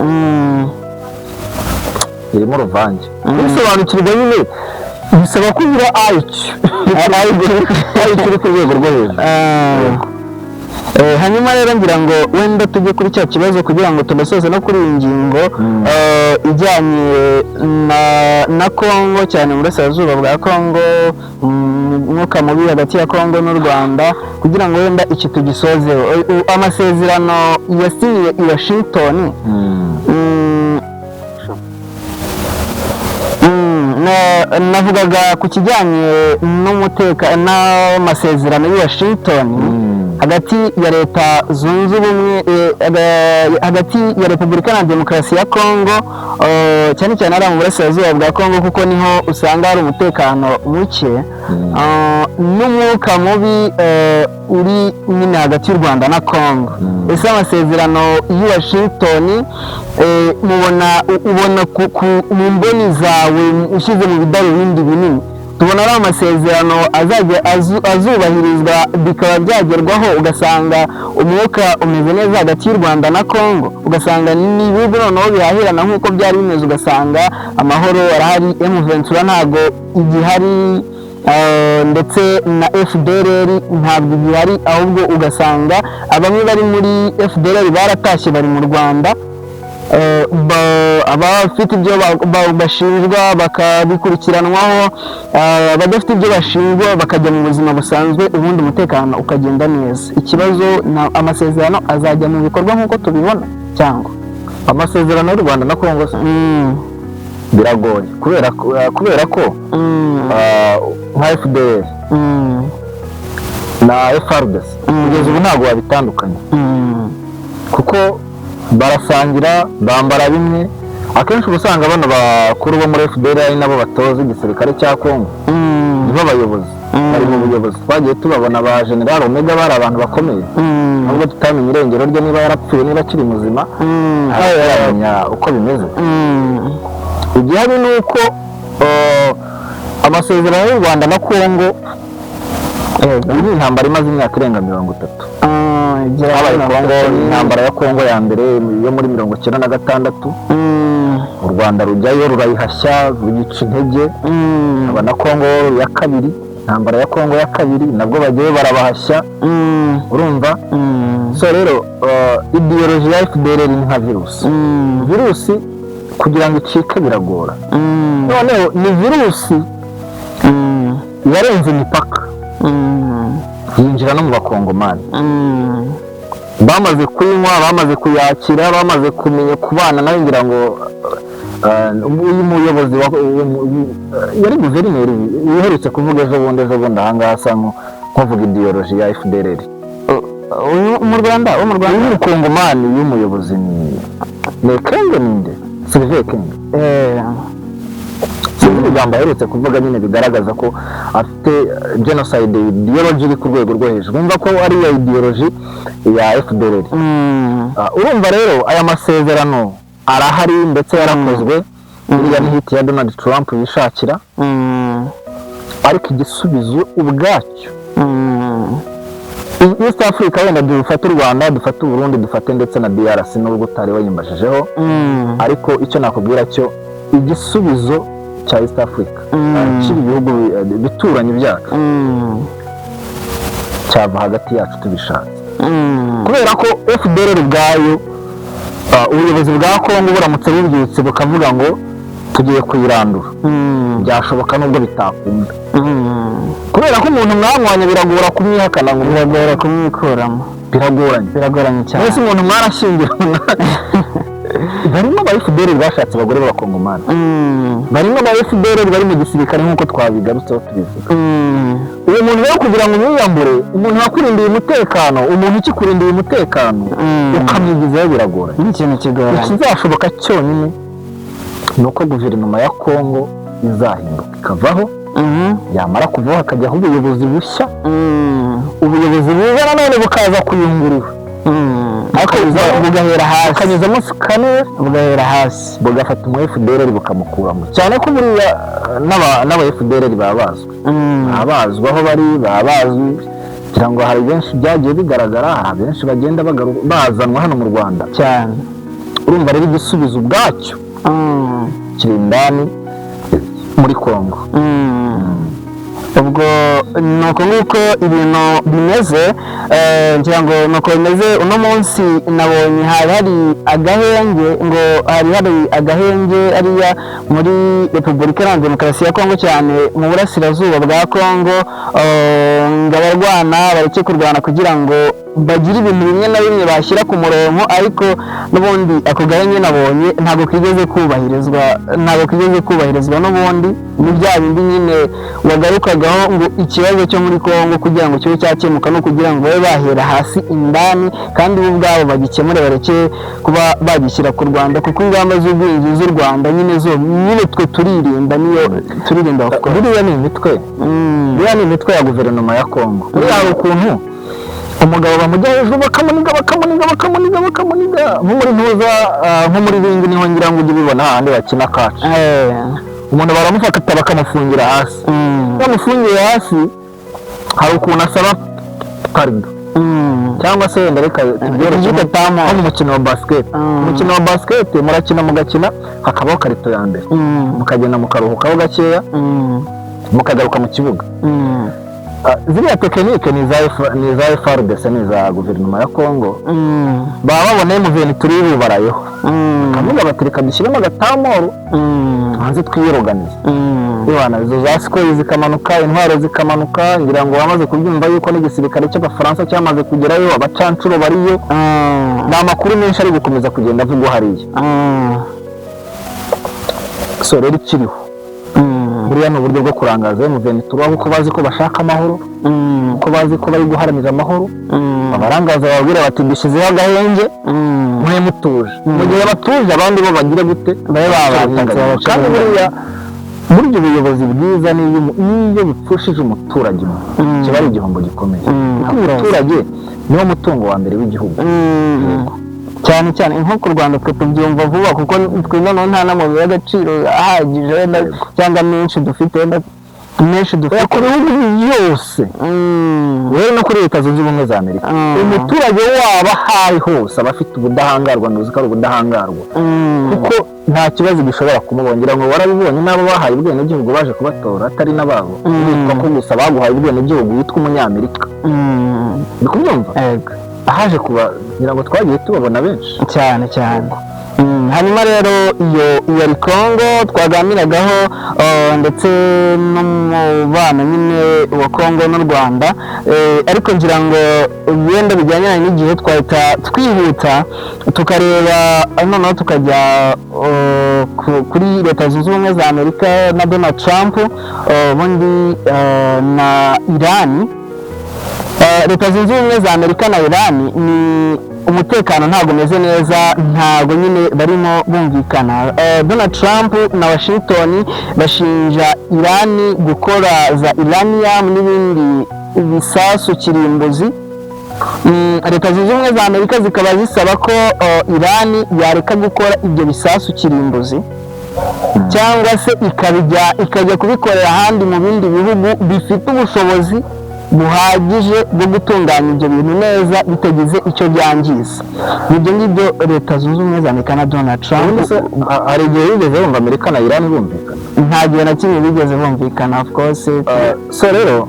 Speaker 3: irimo uruvange bisobanukirwa nyine bisaba kugira IQ iri ku rwego rwo hejuru hanyuma rero ngira ngo wenda tujye kuri cya kibazo kugira ngo tunasoze no kuri iyi ngingo ijyanye na Kongo cyane mu burasirazuba bwa Kongo umwuka mubi hagati ya Kongo n'u Rwanda kugira ngo wenda iki tugisozeho amasezerano yasinyiwe i Washington navugaga ku kijyanye n'umutekano n'amasezerano i Washington hagati ya leta zunze ubumwe hagati ya Repubulika na Demokarasi ya Kongo cyane cyane ari mu burasirazuba bwa Kongo kuko niho usanga hari umutekano muke n'umwuka mubi uri nyine hagati y'u Rwanda na Kongo ese amasezerano y'i Washington ubona mu mboni zawe ushyize mu bidarubindi binini tubona ari amasezerano azajya azubahirizwa bikaba byagerwaho ugasanga umwuka umeze neza hagati y'u Rwanda na Kongo ugasanga n'ibihugu noneho bihahirana nk'uko byari bimeze ugasanga amahoro arahari M23 ntabwo igihari ndetse na FDLR ntabwo igihari ahubwo ugasanga abamwe bari muri FDLR baratashye bari mu Rwanda abafite ibyo bashinjwa bakabikurikiranwaho abadafite ibyo bashinjwa bakajya mu buzima busanzwe ubundi umutekano ukagenda neza ikibazo amasezerano azajya mu bikorwa nk'uko tubibona cyangwa amasezerano y'u Rwanda na Kongo biragoye kubera ko nka FDL na FARDC kugeza ubu ntabwo babitandukanye kuko barasangira bambara bimwe akenshi usanga bano bakuru bo muri FDL ari nabo batoza igisirikare cya Kongo nibo bayobozi bari mu buyobozi twagiye tubabona ba General Omega bari abantu bakomeye nubwo tutamenye irengero rye niba yarapfuye niba akiri muzima aramenya uko bimeze igihari ni uko amasezerano y'u Rwanda na Kongo iyi intambara imaze imyaka irenga 30 intambara ya Kongo ya mbere yo muri 1996 u Rwanda rujyayo rurayihashya ruyica intege aba na Kongo ya kabiri intambara ya Kongo ya kabiri nabwo bagiye barabahashya urumva so rero ideology ya FDL ni nka virusi kugira ngo icike biragora noneho ni virusi yarenze imipaka yinjira no mu bakongomani bamaze kuyinywa bamaze kuyakira bamaze kumenya kubana nayo ngira ngo uyu muyobozi yari guverineri yiherutse kuvuga ejo bundi ahangaha asa nk'uvuga ideology ya FDLR mu Rwanda y'umukongomani y'umuyobozi ni Kenge ninde Sylvain Kenge ibigambo aherutse kuvuga nyine bigaragaza ko afite genocide ideology iri ku rwego rwo hejuru umva ko ari ya ideology ya FDLR urumva rero aya masezerano arahari ndetse yarakozwe iriya ni hit ya Donald Trump yishakira ariko igisubizo ubwacyo East Africa wenda dufata u Rwanda dufata u Burundi dufate ndetse na DRC n'ubwo utari wayimbajijeho ariko icyo nakubwira cyo igisubizo cya East Africa kiri ibihugu bituranye byacu cyava hagati yacu tubishatse kubera ko FDLR ubwayo ubuyobozi bwa Kongo buramutse bubyutse bukavuga ngo tugiye kuyirandura byashoboka nubwo bitakunda kubera ko umuntu mwamwanya biragora kumwihakana ngo biragora kumwikuramo biragoranye cyane mbese umuntu mwarashyingirana barimo aba FDL bashatse abagore b'abakongomani barimo aba FDL bari mu gisirikare nk'uko twabigarutseho tubivuga uwo muntu rero kugira ngo umwiyambure umuntu wakurindiye umutekano umuntu ukikurindiye umutekano ukamwigizayo biragora ikintu kigoranye ikizashoboka cyonyine ni uko guverinoma ya Kongo izahinduka ikavaho yamara kuvaho hakajyaho ubuyobozi bushya ubuyobozi buza nanone bukaza kuyungurura bugahera hasi bukanyuzamo scanner bugahera hasi bugafata umu FDL bukamukuramo cyane ko buriya n'aba FDL babazwe babazwa aho bari babazwi kugira ngo hari benshi byagiye bigaragara hari benshi bagenda bazanwa hano mu Rwanda cyane urumva rero igisubizo ubwacyo kiri indani muri Kongo ubwo nuko nguko ibintu bimeze ngira ngo nuko bimeze uno munsi nabonye hari agahenge ngo hari agahenge ariya muri Repubulika Iharanira Demokarasi ya Kongo cyane mu burasirazuba bwa Kongo ngo abarwana bareke kurwana kugira ngo bagira ibintu bimwe na bimwe bashyira ku murongo ariko n'ubundi ako gahenge nabonye ntabwo kigeze kubahirizwa n'ubundi ni bya bindi nyine wagarukagaho ngo ikibazo cyo muri Kongo kugira ngo kibe cyakemuka no kugira ngo babe bahera hasi indani kandi bo ubwabo bagikemure bareke kuba bagishyira ku Rwanda kuko ingamba z'ubwinjizi z'u Rwanda nyine twe turirinda buriya ni imitwe ya guverinoma ya Kongo buriya hari ukuntu umugabo bamujya hejuru bakamuniga nko muri bingi niho ngira ngo ujye ubibona hahandi bakina kacu umuntu baramufata bakamufungira hasi bamufungiye hasi hari ukuntu asaba parido cyangwa se wenda reka tubyoroshye nko mu mukino wa basket murakina mugakina hakabaho karito ya mbere mukagenda mukaruhukaho gakeya mukagaruka mu kibuga ziriya tekinike ni za FARDC ni za guverinoma ya Kongo baba baboneye mu bintu turi bubarayeho bakavuga bati reka dushyiremo agatamoro hanze twiyoganize ibana izo za sikoyi zikamanuka intwaro zikamanuka ngira ngo bamaze kubyumva yuko n'igisirikare cy'Abafaransa cyamaze kugerayo abacancuro bariyo ni amakuru menshi ari gukomeza kugenda avugwa hariya so rero ikiriho buriya ni uburyo bwo kurangaza M23 kuko bazi ko bashaka amahoro kuko bazi ko bari guharanira amahoro abarangaza babwira bati dushyizeho agahenge mwe mutuje mu gihe batuje abandi bo bagire gute babe babatangaza kandi buriya ubuyobozi bwiza niyo bupfushije umuturage kiba ari igihombo gikomeye kuko umuturage niwo mutungo wa mbere w'igihugu cyane nko ku Rwanda twe tubyumva vuba kuko twe noneho nta n'amabuye y'agaciro ahagije cyangwa menshi dufite ku bihugu byose rero no kuri Leta Zunze Ubumwe za Amerika umuturage waba ahari hose aba afite ubudahangarwa ntuzi ko ari ubudahangarwa kuko nta kibazo gishobora kumubongera ngo warabibonye n'abo bahaye ubwenegihugu baje kubatora atari n'ababo bitwa ko gusa baguhaye ubwenegihugu witwa umunyamerika ni kubyumva ahaje kuba ngira ngo twagiye tubabona benshi cyane hanyuma rero iyo ari Kongo twaganiragaho ndetse n'umubano nyine wa Kongo n'u Rwanda ariko ngira ngo yenda bijyanye n'igihe twahita twihuta tukareba noneho tukajya kuri Leta Zunze Ubumwe za Amerika na Donald Trump ubundi na Iran. Leta Zunze Ubumwe za Amerika na Iran ni umutekano ntabwo umeze neza, ntabwo nyine barimo bumvikana. Donald Trump na Washington bashinja Iran gukora za uranium n'ibindi bisasu kirimbuzi. Leta Zunze Ubumwe za Amerika zikaba zisaba ko Iran yareka gukora ibyo bisasu kirimbuzi cyangwa se ikajya kubikorera ahandi mu bindi bihugu bifite ubushobozi buhagije bwo gutunganya ibyo bintu neza bitagize icyo byangiza. Ibyo ngibyo Leta Zunze Ubumwe za Amerika na Donald Trump hari igihe bigeze bumva Amerika na Iran bumvikana?
Speaker 2: Nta gihe na kimwe bigeze bumvikana, of course.
Speaker 3: So rero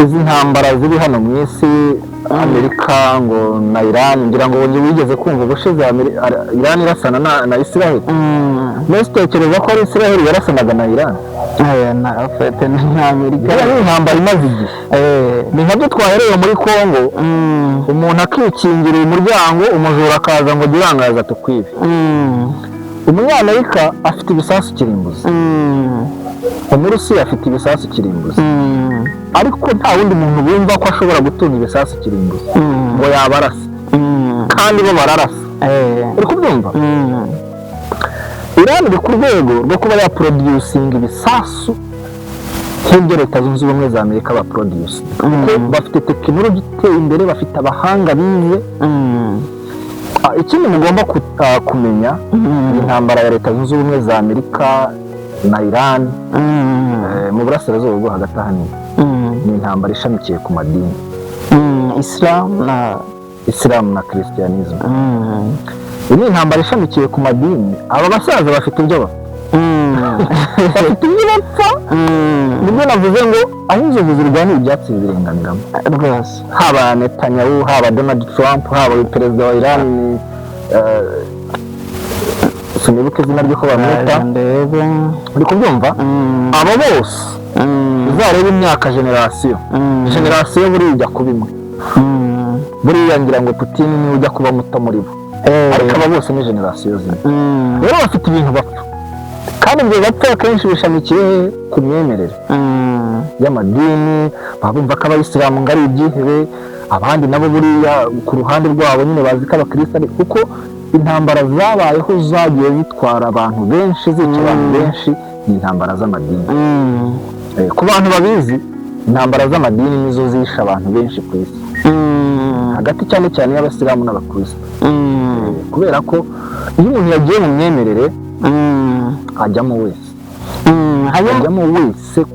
Speaker 3: izi ntambara ziri hano mu isi Amerika ngo na Iran, ngira ngo wigeze kumva ubushize Iran irasana na Israel. Mbese tekereza ko ari Israel yarasanaga na Iran?
Speaker 2: na afete na Amerika
Speaker 3: ni intambara imaze igihe. Ni nkabyo twahereye muri Congo, umuntu akikingira umuryango, umujura akaza ngo girangaza tukwibe. Umunyamerika afite ibisasu kirimbuzi, Umurusiya afite ibisasu kirimbuzi, ariko nta wundi muntu bumva ko ashobora gutunga ibisasu kirimbuzi ngo yabarasa, kandi bo bararasa. Uri kubyumva? Iran iri ku rwego rwo kuba yaproducinga ibisasu nk'ibyo Leta Zunze Ubumwe za Amerika baproduce, kuko bafite tekinoloji iteye imbere, bafite abahanga bize. Ikindi mugomba kumenya, intambara ya Leta Zunze Ubumwe za Amerika na Iran mu burasirazuba bwo hagati ahanini ni intambara ishamikiye ku madini, Islam na Christianism. Iyi ni intambara ishamikiye ku madini. Aba basaza bafite ibyo bafite ibyo bapfa. Nibyo navuze ngo aho inzovu zirwanira ibyatsi birenganiramo rwose, haba Netanyahu, haba Donald Trump, haba perezida wa Iran, sinibuke izina ryo ko bamwita, uri kubyumva? Abo bose uzareba imyaka generasiyo buriya ujya kuba imwe. Buriya ngira ngo Putin niwe ujya kuba muto muri bo, ariko aba bose ni generasiyo zimwe. Rero bafite ibintu bapfa, kandi ibyo bapfa akenshi bishamikiye ku myemerere y'amadini. Bumva ko abayisilamu ngo ari ibyihebe, abandi nabo buriya ku ruhande rwabo nyine bazi ko abakristo ari, kuko intambara zabayeho zagiye zitwara abantu benshi, zica abantu benshi, ni intambara z'amadini. Ku bantu babizi, intambara z'amadini nizo zisha abantu benshi ku isi, hagati cyane cyane y'abasilamu n'abakristo. Kubera ko iyo umuntu yagiye mu myemerere ajyamo wese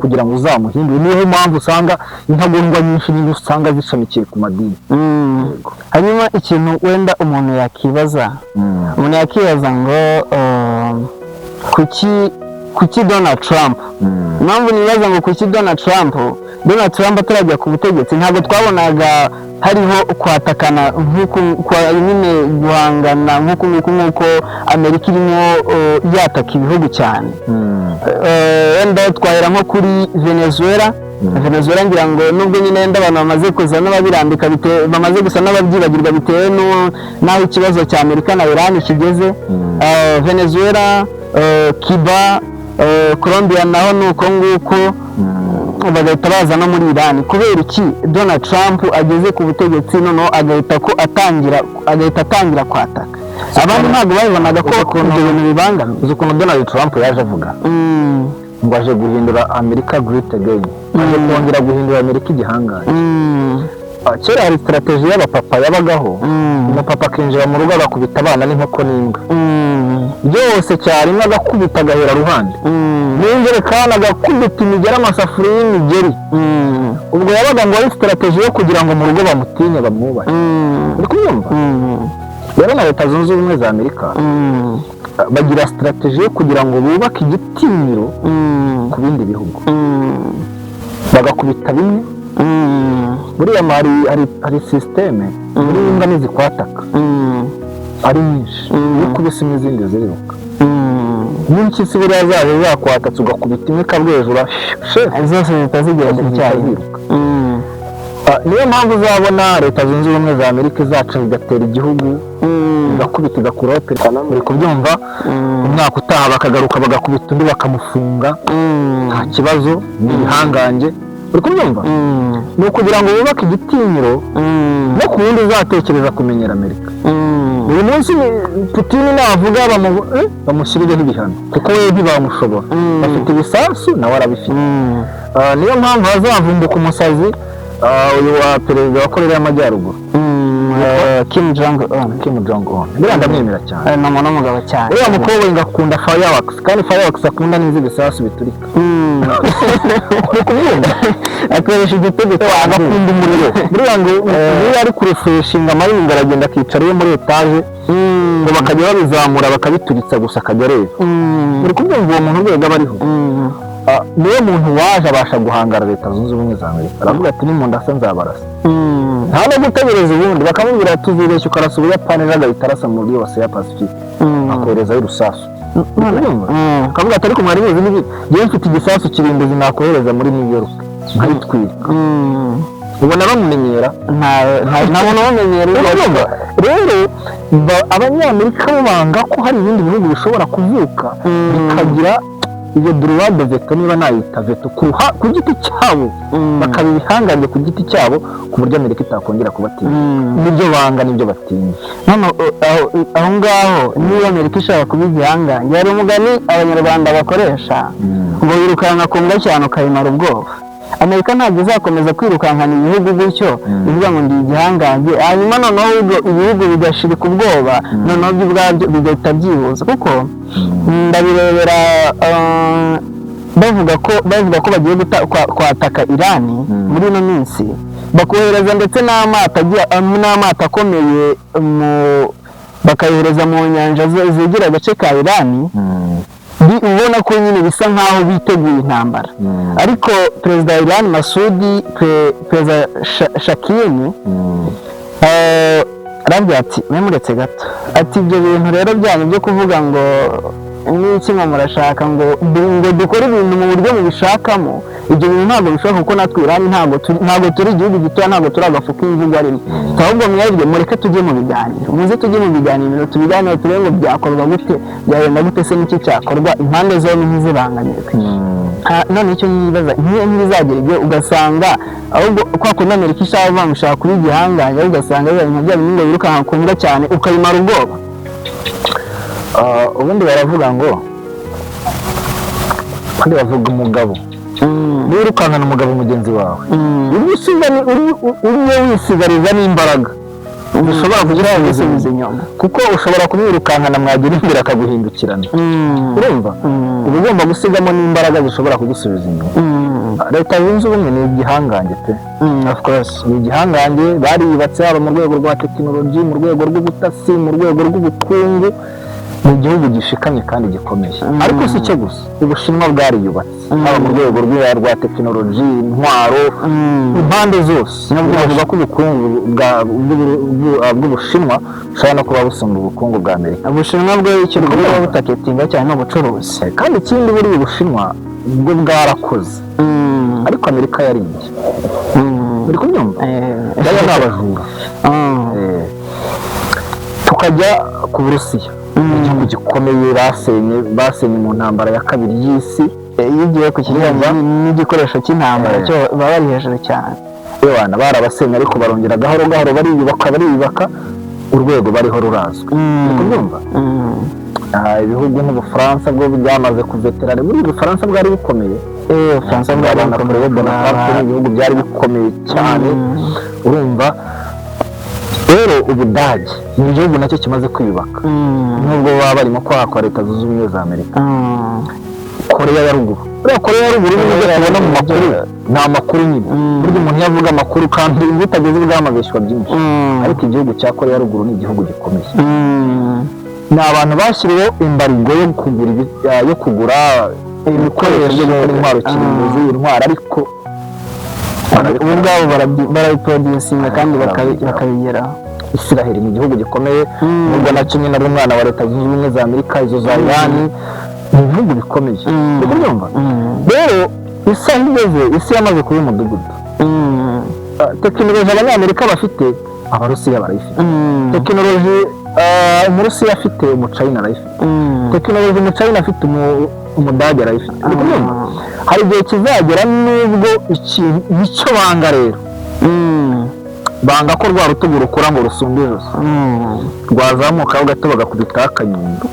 Speaker 3: kugira ngo uzamuhindure. Niyo mpamvu usanga intagondwa nyinshi nyine usanga zishamikiye ku madini.
Speaker 2: Hanyuma ikintu wenda umuntu yakibaza ngo kuki Donald Trump, impamvu nibaza ngo kuki Donald Trump atarajya ku butegetsi, ntabwo twabonaga hariho kwatakana nk'uko nyine guhangana nk'uko Amerika irimo yataka ibihugu cyane. Wenda twahera nko kuri Venezuela ngira ngo nubwo nyine wenda abantu bamaze kuza n'ababirambika, bamaze gusa n'ababyibagirwa bitewe n'aho ikibazo cya Amerika na Iran kigeze. Venezuela, Cuba, Colombia naho ni uko nguko, bagahita baza no muri Iran. Kubera iki Donald Trump ageze ku butegetsi noneho agahita atangira kwataka? Abandi ntabwo babibonaga ko ibyo bintu bibangamiye.
Speaker 3: Uzi ukuntu Donald Trump yaje avuga ngo aje guhindura America great again, aje kongera guhindura Amerika igihangaye. Kera hari strategy y'abapapa yabagaho, umupapa akinjira mu rugo agakubita abana n'inkoko n'imbwa byose cyarimwe, agakubita agahera ruhande n'injerekani, agakubita imigeri, amasafuriya y'imigeri. Ubwo yabaga ngo ari strategy yo kugira ngo mu rugo bamutinye, bamwubahe. Uri kubyumva? Rero na Leta Zunze Ubumwe za Amerika bagira strategy yo kugira ngo bubake igitinyiro ku bindi bihugu, bagakubita bimwe. Buriya hari systeme muri imbwa nizikwataka ari nyinshi, ukubise n'izindi ziriruka. N'impyisi buriya zaje zakwatatse ugakubita imwe ikabwejura,
Speaker 2: zose zitazigera ziruka.
Speaker 3: Niyo mpamvu uzabona Leta Zunze Ubumwe za Amerika izaca igatera igihugu, igakubita igakuraho perezida. Uri kubyumva? Umwaka utaha bakagaruka bagakubita undi bakamufunga, nta kibazo, ni ibihangange. Uri kubyumva? Ni ukugira ngo bubake igitinyiro no ku wundi uzatekereza kumenyera Amerika. Uyu munsi Putin navuga bamushyirireho ibihano, kuko we ntibamushobora. Bafite ibisasu nawe arabifite. Niyo mpamvu hazavumbuka umusazi uyu wa perezida wa Korea y'Amajyaruguru,
Speaker 2: Kim
Speaker 3: Jong-un. Biriya ndamwemera cyane,
Speaker 2: ni umuntu w'umugabo cyane.
Speaker 3: uriya mukobwa ngakunda fireworks, kandi fireworks akunda n'izi bisasu biturika. Uri kubyumva? Akoresha igitego agakunda umuriro. Buriya ngo iyo ari kurefreshinga amayinga aragenda akicara iyo muri etaje, ngo bakajya babizamura bakabituritsa gusa akajya areba. Uri kubyumva uwo muntu urwego aba ariho? Niyo muntu waje abasha guhangara Leta Zunze Ubumwe za Amerika, aravuga ati nimundasa nzabarasa. nta no gutegereza ubundi bakamubwira tuzibeshya ukarasa Ubuyapani ejo agahita arasa muri yose ya Pacifique akoherezayo urusasu kavuga ati ariko mwari muzi n'ibindi yewe mfite igisasu kirimbuzi nakohereza muri New York nkayitwika ubona bamumenyera ntabona bamenyera rero abanyamerika bo banga ko hari ibindi bihugu bishobora kuvuka bikagira iyo droit de veto niba nayita veto ku giti cyabo bakaba ibihangange ku giti cyabo ku buryo Amerika itakongera kubatinya nibyo banga nibyo batinya aho ngaho niba Amerika ishaka kuba igihangange hari umugani abanyarwanda bakoresha ngo wirukanka ku mbwa cyane ukayimara ubwoba Amerika ntabwo izakomeza kwirukankana ibihugu gutyo bivuga ngo ndi igihangange hanyuma noneho ibihugu bigashirika ubwoba noneho byo ubwabyo bigahita byihuza kuko ndabirebera bavuga ko bagiye kwataka Irani muri ino minsi bakohereza ndetse n'amato akomeye bakayohereza mu nyanja zegera agace ka Irani ubona ko nyine bisa nkaho biteguye intambara ariko perezida wa Iran Masudi perezida Shakini arabwira ati mwemuretse gato ati ibyo bintu rero byanyu byo kuvuga ngo n'iki ngo murashaka ngo dukore ibintu mu buryo mubishakamo ibyo bintu ntabwo bishoboka kuko natwe Iran ntabwo turi igihugu gitoya ntabwo turi agafu k'imvugo rimwe ahubwo mwebwe mureke tujye mu biganiro muze tujye mu biganiro tubiganire turebe ngo byakorwa gute byagenda gute se n'iki cyakorwa impande zombi ntizibangamirwe none icyo yibaza ntibizagera igihe ugasanga ahubwo kwa kundi Amerika ishaka bamushaka kuba igihangange ugasanga ibintu byabo ngo birukanka ku mbwa cyane ukayimara ubwoba ubundi baravuga ngo kandi bavuga umugabo wirukankana umugabo mugenzi wawe uriyo wisigariza n'imbaraga ushobora kugira gusubiza inyuma kuko ushobora kumwirukankana mwagira imbere akaguhindukirana urumva uba ugomba gusigamo n'imbaraga zishobora kugusubiza inyuma leta zunze ubumwe ni igihangange pe of course ni igihangange bariyubatse haba mu rwego rwa tekinoloji mu rwego rw'ubutasi mu rwego rw'ubukungu ni igihugu gishikamye kandi gikomeye ariko si cyo gusa Ubushinwa bwariyubatse haba mu rwego rwa tekinoloji intwaro impande zose navuga ko ubukungu bw'Ubushinwa bushobora no kuba busumba ubukungu bwa Amerika Ubushinwa bwo icyo bwo butaketinga cyane n'ubucuruzi kandi ikindi buri Ubushinwa bwo bwarakoze ariko Amerika yarinze uri kubyumva baya n'abajura tukajya ku Burusiya igihugu gikomeye basenye mu ntambara ya kabiri y'isi iyo ugiye ku kijyanye n'igikoresho cy'intambara cyo baba bari hejuru cyane abana barabasenye ariko barongera gahoro gahoro bariyubaka urwego bariho rurazwi kubyumva ibihugu nk'Ubufaransa bwo byamaze kuveterana muri Ubufaransa bwari bukomeye Ubufaransa bwari bukomeye Bonaparte n'ibihugu byari bikomeye cyane urumva rero Ubudage ni igihugu nacyo kimaze kwiyubaka nubwo baba barimo kwakwa Leta Zunze Ubumwe za Amerika Koreya ya Ruguru nibyo tubona mu makuru ni amakuru nyine burya umuntu yavuga amakuru kandi iyo utageze ubwamabeshywa byinshi ariko igihugu cya Koreya ya Ruguru ni igihugu gikomeye ni abantu bashyiriweho imbarigo yo kugura ibikoresho byo gukora intwaro kirimbuzi intwaro ariko ubu ngabo barabiproducinga kandi bakabigeraho Israel ni igihugu gikomeye nubwo nacyo nyine ari umwana wa Leta Zunze Ubumwe za Amerika izo za Iran ni ibihugu bikomeye uri kubyumva rero isi yamaze kuba umudugudu tekinoloji abanyamerika bafite Abarusiya barayifite tekinoloji Umurusiya afite Umuchina arayifite tekinoloji Umuchina afite Umudage arayifite uri kubyumva hari igihe kizagera nubwo icyo banga rero banga ko rwa rutugu rukura ngo rusumbe ijosi rwazamukaho gato bagakubita akanyundo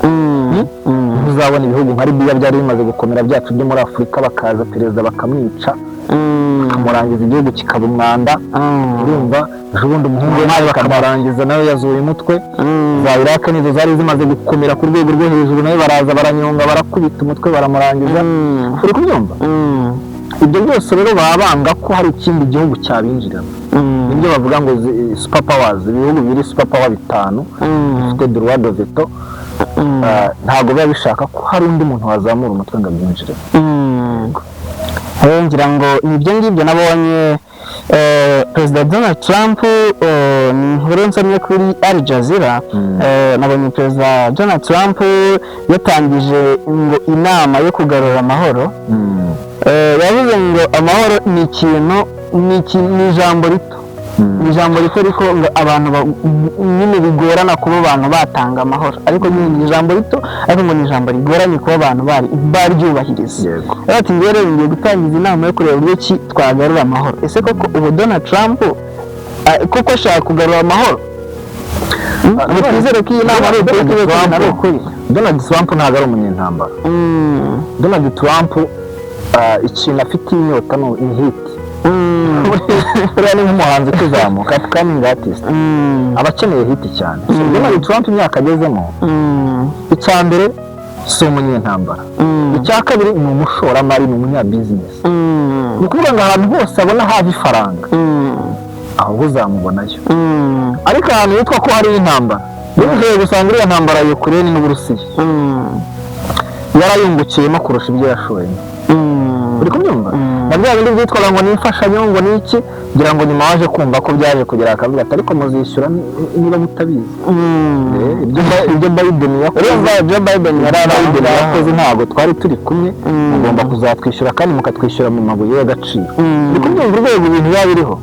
Speaker 3: uzabona ibihugu nka Libya byari bimaze gukomera byacu byo muri Afurika bakaza perezida bakamwica bakamurangiza igihugu kikaba umwanda urumva ejobundi umuhungu we nawe bakamurangiza nawe yazuye umutwe za Iraq nizo zari zimaze gukomera ku rwego rwo hejuru nawe baraza baranyonga barakubita umutwe baramurangiza uri kubyumva ibyo byose rero baba banga ko hari ikindi gihugu cyabinjiramo nibyo bavuga ngo super powers ibihugu biri super power bitanu bifite droit de veto ntabwo biba bishaka ko hari undi muntu wazamura umutwe ngo abyinjiremo ngira ngo nibyo ngibyo nabonye
Speaker 4: perezida Donald Trump ni inkuru nsomye kuri Al Jazeera. Nabonye perezida Donald Trump yatangije ngo inama yo kugarura amahoro. Yavuze ngo amahoro ni ikintu ni ijambo rito, ni ijambo rito ariko abantu nyine bigorana kuba abantu batanga amahoro, ariko nyine ni ijambo rito ariko ngo ni ijambo rigoranye kuba abantu baryubahiriza. Ati rero ngiye gutangiza inama yo kureba uburyo ki twagarura amahoro. Ese koko ubu Donald Trump koko ashaka kugarura amahoro? Twizere ko iyi nama ari ukuri.
Speaker 3: Donald Trump ntabwo ari umunyentambara. Donald Trump ikintu afite inyota ni hiti. Uriya ni nk'umuhanzi ukizamuka upcoming artist, aba akeneye hiti cyane. Donald Trump imyaka agezemo, icya mbere si umunyentambara, icya kabiri ni umushoramari, ni umunyabizinesi. Ni ukuvuga ngo ahantu hose abona hava ifaranga aho uzamubonayo. Ariko ahantu hitwa ko hari intambara, ugiye gusanga iriya ntambara ya Ukraine n'Uburusiya yarayungukiyemo kurusha ibyo yashoyemo. Uri kubyumva? Na bya bindi byitwaga ngo ni imfashanyo ngo ni iki, ngira ngo nyuma waje kumva ko byaje kugera akavuga ati ariko muzishyura niba mutabizi. Ibyo Biden yakoze ntabwo twari turi kumwe, mugomba kuzatwishyura kandi mukatwishyura mu mabuye y'agaciro. Uri kubyumva urwego ibintu biba biriho.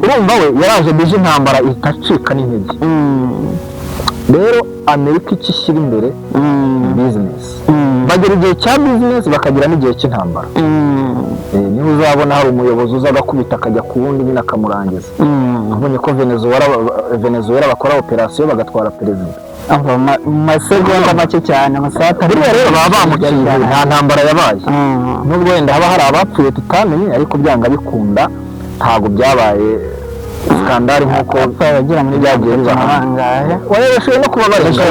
Speaker 3: Urumva we yaraje bije intambara itacika n'intege. Rero Amerika icyo ishyira imbere bizinesi, bagera igihe cya bizinesi bakagira n'igihe cy'intambara. Niho uzabona hari umuyobozi uza agakubita akajya ku wundi nyine akamurangiza. Ubonye ko Venezuela bakora operasiyo bagatwara perezida
Speaker 4: masegonda make cyane, amasaha atari.
Speaker 3: Rero baba bamuciye, nta ntambara yabaye. Nubwo wenda haba hari abapfuye tutamenye, ariko byanga bikunda ntabwo byabaye skandari nk'uko
Speaker 4: bagira muri byagiye bibahangaye.
Speaker 3: Warebesheje no kubabarisha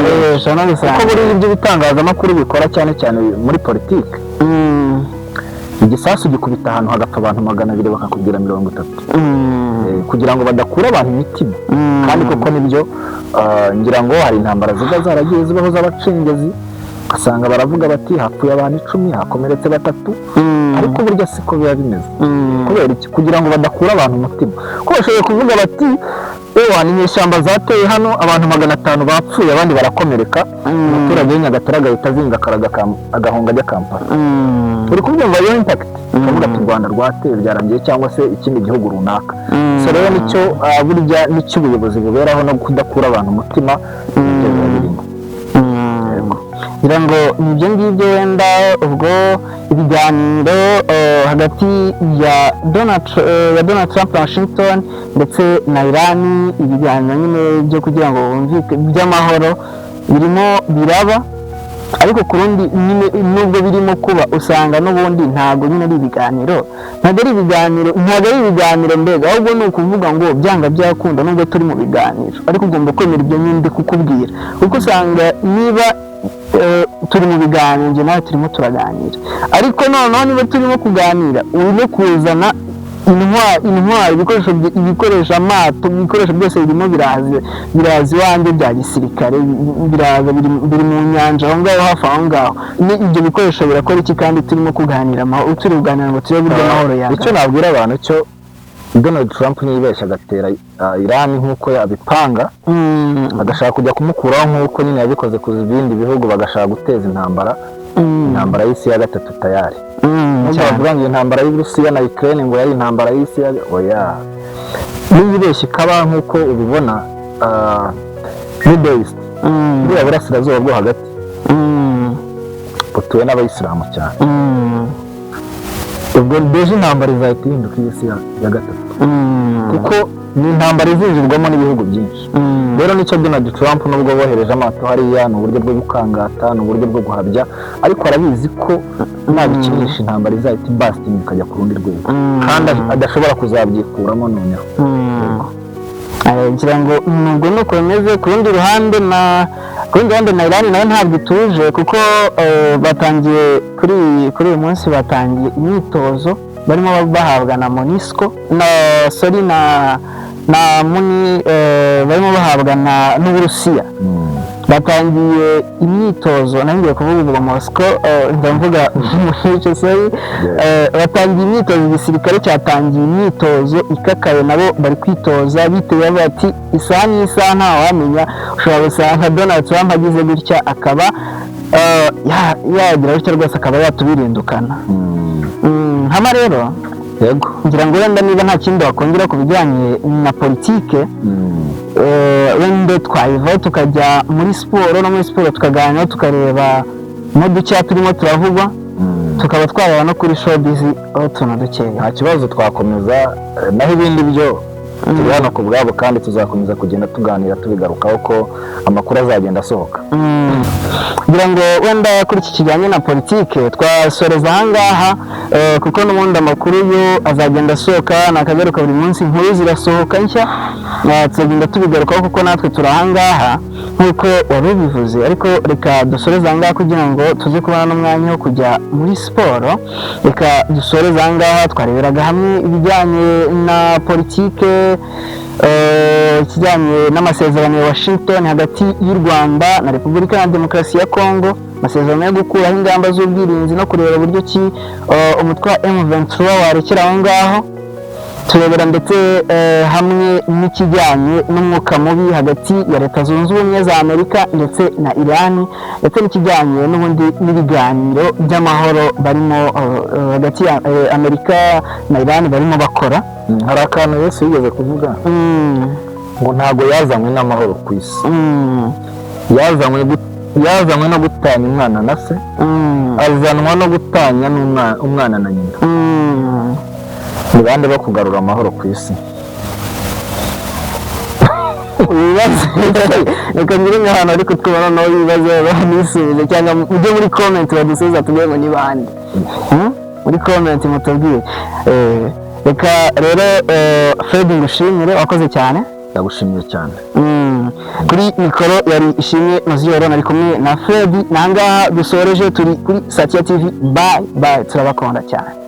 Speaker 3: no gusanga ko buri ibyo bitangazamakuru bikora cyane cyane muri politiki. Igisasu gikubita ahantu hagapfa abantu 200 bakakubwira 30, kugira ngo badakura abantu imitima. Kandi koko nibyo, ngira ngo hari intambara ziba zaragiye zibaho z'abacengezi, ugasanga baravuga bati hapfuye abantu 10 hakomeretse 3, ariko burya siko biba bimeze. Kubera iki? Kugira ngo badakura abantu umutima. Ko bashoboye kuvuga bati ni inyeshyamba zateye hano abantu 500 bapfuye abandi barakomereka, umuturage w'Inyagatare agahita azinga agahunga ajya Kampala. Uri kubyumva iyo impact, ukavuga ati u Rwanda rwateye byarangiye cyangwa se ikindi gihugu runaka. So rero nicyo burya nicyo ubuyobozi buberaho no kudakura abantu umutima.
Speaker 4: ngira ngo nibyo ngibyo wenda ubwo ibiganiro hagati ya Donald Trump na Washington ndetse na Iran, ibiganiro nyine byo kugira ngo bumvike by'amahoro birimo biraba, ariko ku rundi nyine nubwo birimo kuba usanga n'ubundi ntabwo nyine ari ibiganiro, ntabwo ari ibiganiro mbega, ahubwo ni ukuvuga ngo byanga byakunda nubwo turi mu biganiro, ariko ugomba kwemera ibyo nyine kukubwira, kuko usanga niba turi mu biganiro njye nawe turimo turaganira, ariko noneho niba turimo kuganira uri no kuzana intwari ibikoresho amato, ibikoresho byose birimo biraza iwanjye bya gisirikare, biri mu nyanja aho ngaho hafi aho ngaho. Ibyo bikoresho birakora iki kandi turimo kuganira turi kuganira ngo turebe uburyo amahoro yaza?
Speaker 3: Icyo nabwira abantu cyo Donald Trump niyibeshya agatera Iran nk'uko yabipanga, agashaka kujya kumukuraho nk'uko nyine yabikoze ku bindi bihugu, bagashaka guteza intambara y'isi ya gatatu tayari. Bavuga ngo intambara y'Uburusiya na Ukraine ngo yari intambara y'isi ya oya, niyibeshya ikaba nk'uko ubibona Middle East, buriya burasirazuba bwo hagati butuwe n'abayisilamu cyane. Ubwo deje intambara izahita ihinduka isi ya gatatu, kuko ni intambara izinjirwamo n'ibihugu byinshi. Rero nicyo Donald Trump nubwo bohereje amato hariya, ni uburyo bwo gukangata, ni uburyo bwo guhabya, ariko arabizi ko nabikinisha intambara izahita ibastinga ikajya ku rundi rwego, kandi adashobora kuzabyikuramo noneho.
Speaker 4: Ngira ngo nubwo nuko bimeze. Ku rundi ruhande na Iran nayo ntabwo ituje, kuko batangiye kuri uyu munsi batangiye imyitozo barimo bahabwa na MONUSCO barimo bahabwa n'Uburusiya. batangiye imyitozo nangiye kuvuga ubu Mosco ndavuga muhice sei batangiye imyitozo igisirikare cyatangiye imyitozo ikakaye nabo bari kwitoza bitewe bati isaha n'isaha nta wamenya ushobora gusanga Donald Trump agize gutya akaba yagira gutya rwose akaba yatubirindukana hama rero
Speaker 3: yego
Speaker 4: ngira ngo wenda niba nta kindi wakongera ku bijyanye na politike wenda twayivaho tukajya muri siporo no muri siporo tukaganira tukareba n'uduce turimo turavugwa tukaba twareba no kuri showbiz aho tuntu dukeya
Speaker 3: nta kibazo twakomeza naho ibindi byo turi hano ku bwabo kandi tuzakomeza kugenda tuganira tubigarukaho ko amakuru azagenda asohoka
Speaker 4: ngira ngo wenda kuri iki kijyanye na politike twasoreza ahangaha kuko n'ubundi amakuru yo azagenda asohoka nakagaruka buri munsi inkuru zirasohoka nshya tuzagenda tubigarukaho kuko natwe turi ahangaha nk'uko wari ubivuze ariko reka dusoreze ahangaha kugira ngo tuze kubona n'umwanya wo kujya muri siporo reka dusoreze ahangaha twareberaga hamwe ibijyanye na politike ikijyanye n'amasezerano ya Washington hagati y'u Rwanda na Repubulika ya Demokarasi ya Kongo, amasezerano yo gukuraho ingamba z'ubwirinzi no kureba uburyo ki umutwe wa M23 warekera aho ngaho, turebera ndetse hamwe n'ikijyanye n'umwuka mubi hagati ya Leta Zunze Ubumwe za Amerika ndetse na Iran, ndetse n'ikijyanye n'ubundi n'ibiganiro by'amahoro barimo hagati ya Amerika na Iran barimo bakora.
Speaker 3: Hari akantu Yesu yigeze kuvuga ngo ntago yazanywe n'amahoro ku isi, yazanywe no gutanya umwana na se, azanwa no gutanya umwana na nyina. Ni bande bo kugarura amahoro ku isi?
Speaker 4: Reka ngire nk'ahantu ariko twabona nawe ibibazo banisubije cyangwa ujye muri comment badusubiza tubwire ngo ni bande muri comment mutubwire. Reka rero Fred ngushimire, wakoze cyane.
Speaker 3: Ndagushimiye cyane.
Speaker 4: Kuri mikoro yari Ishimwe Noziyoro, nari kumwe na Fred, nangaha dusoreje turi kuri Satya TV. Bye turabakunda cyane.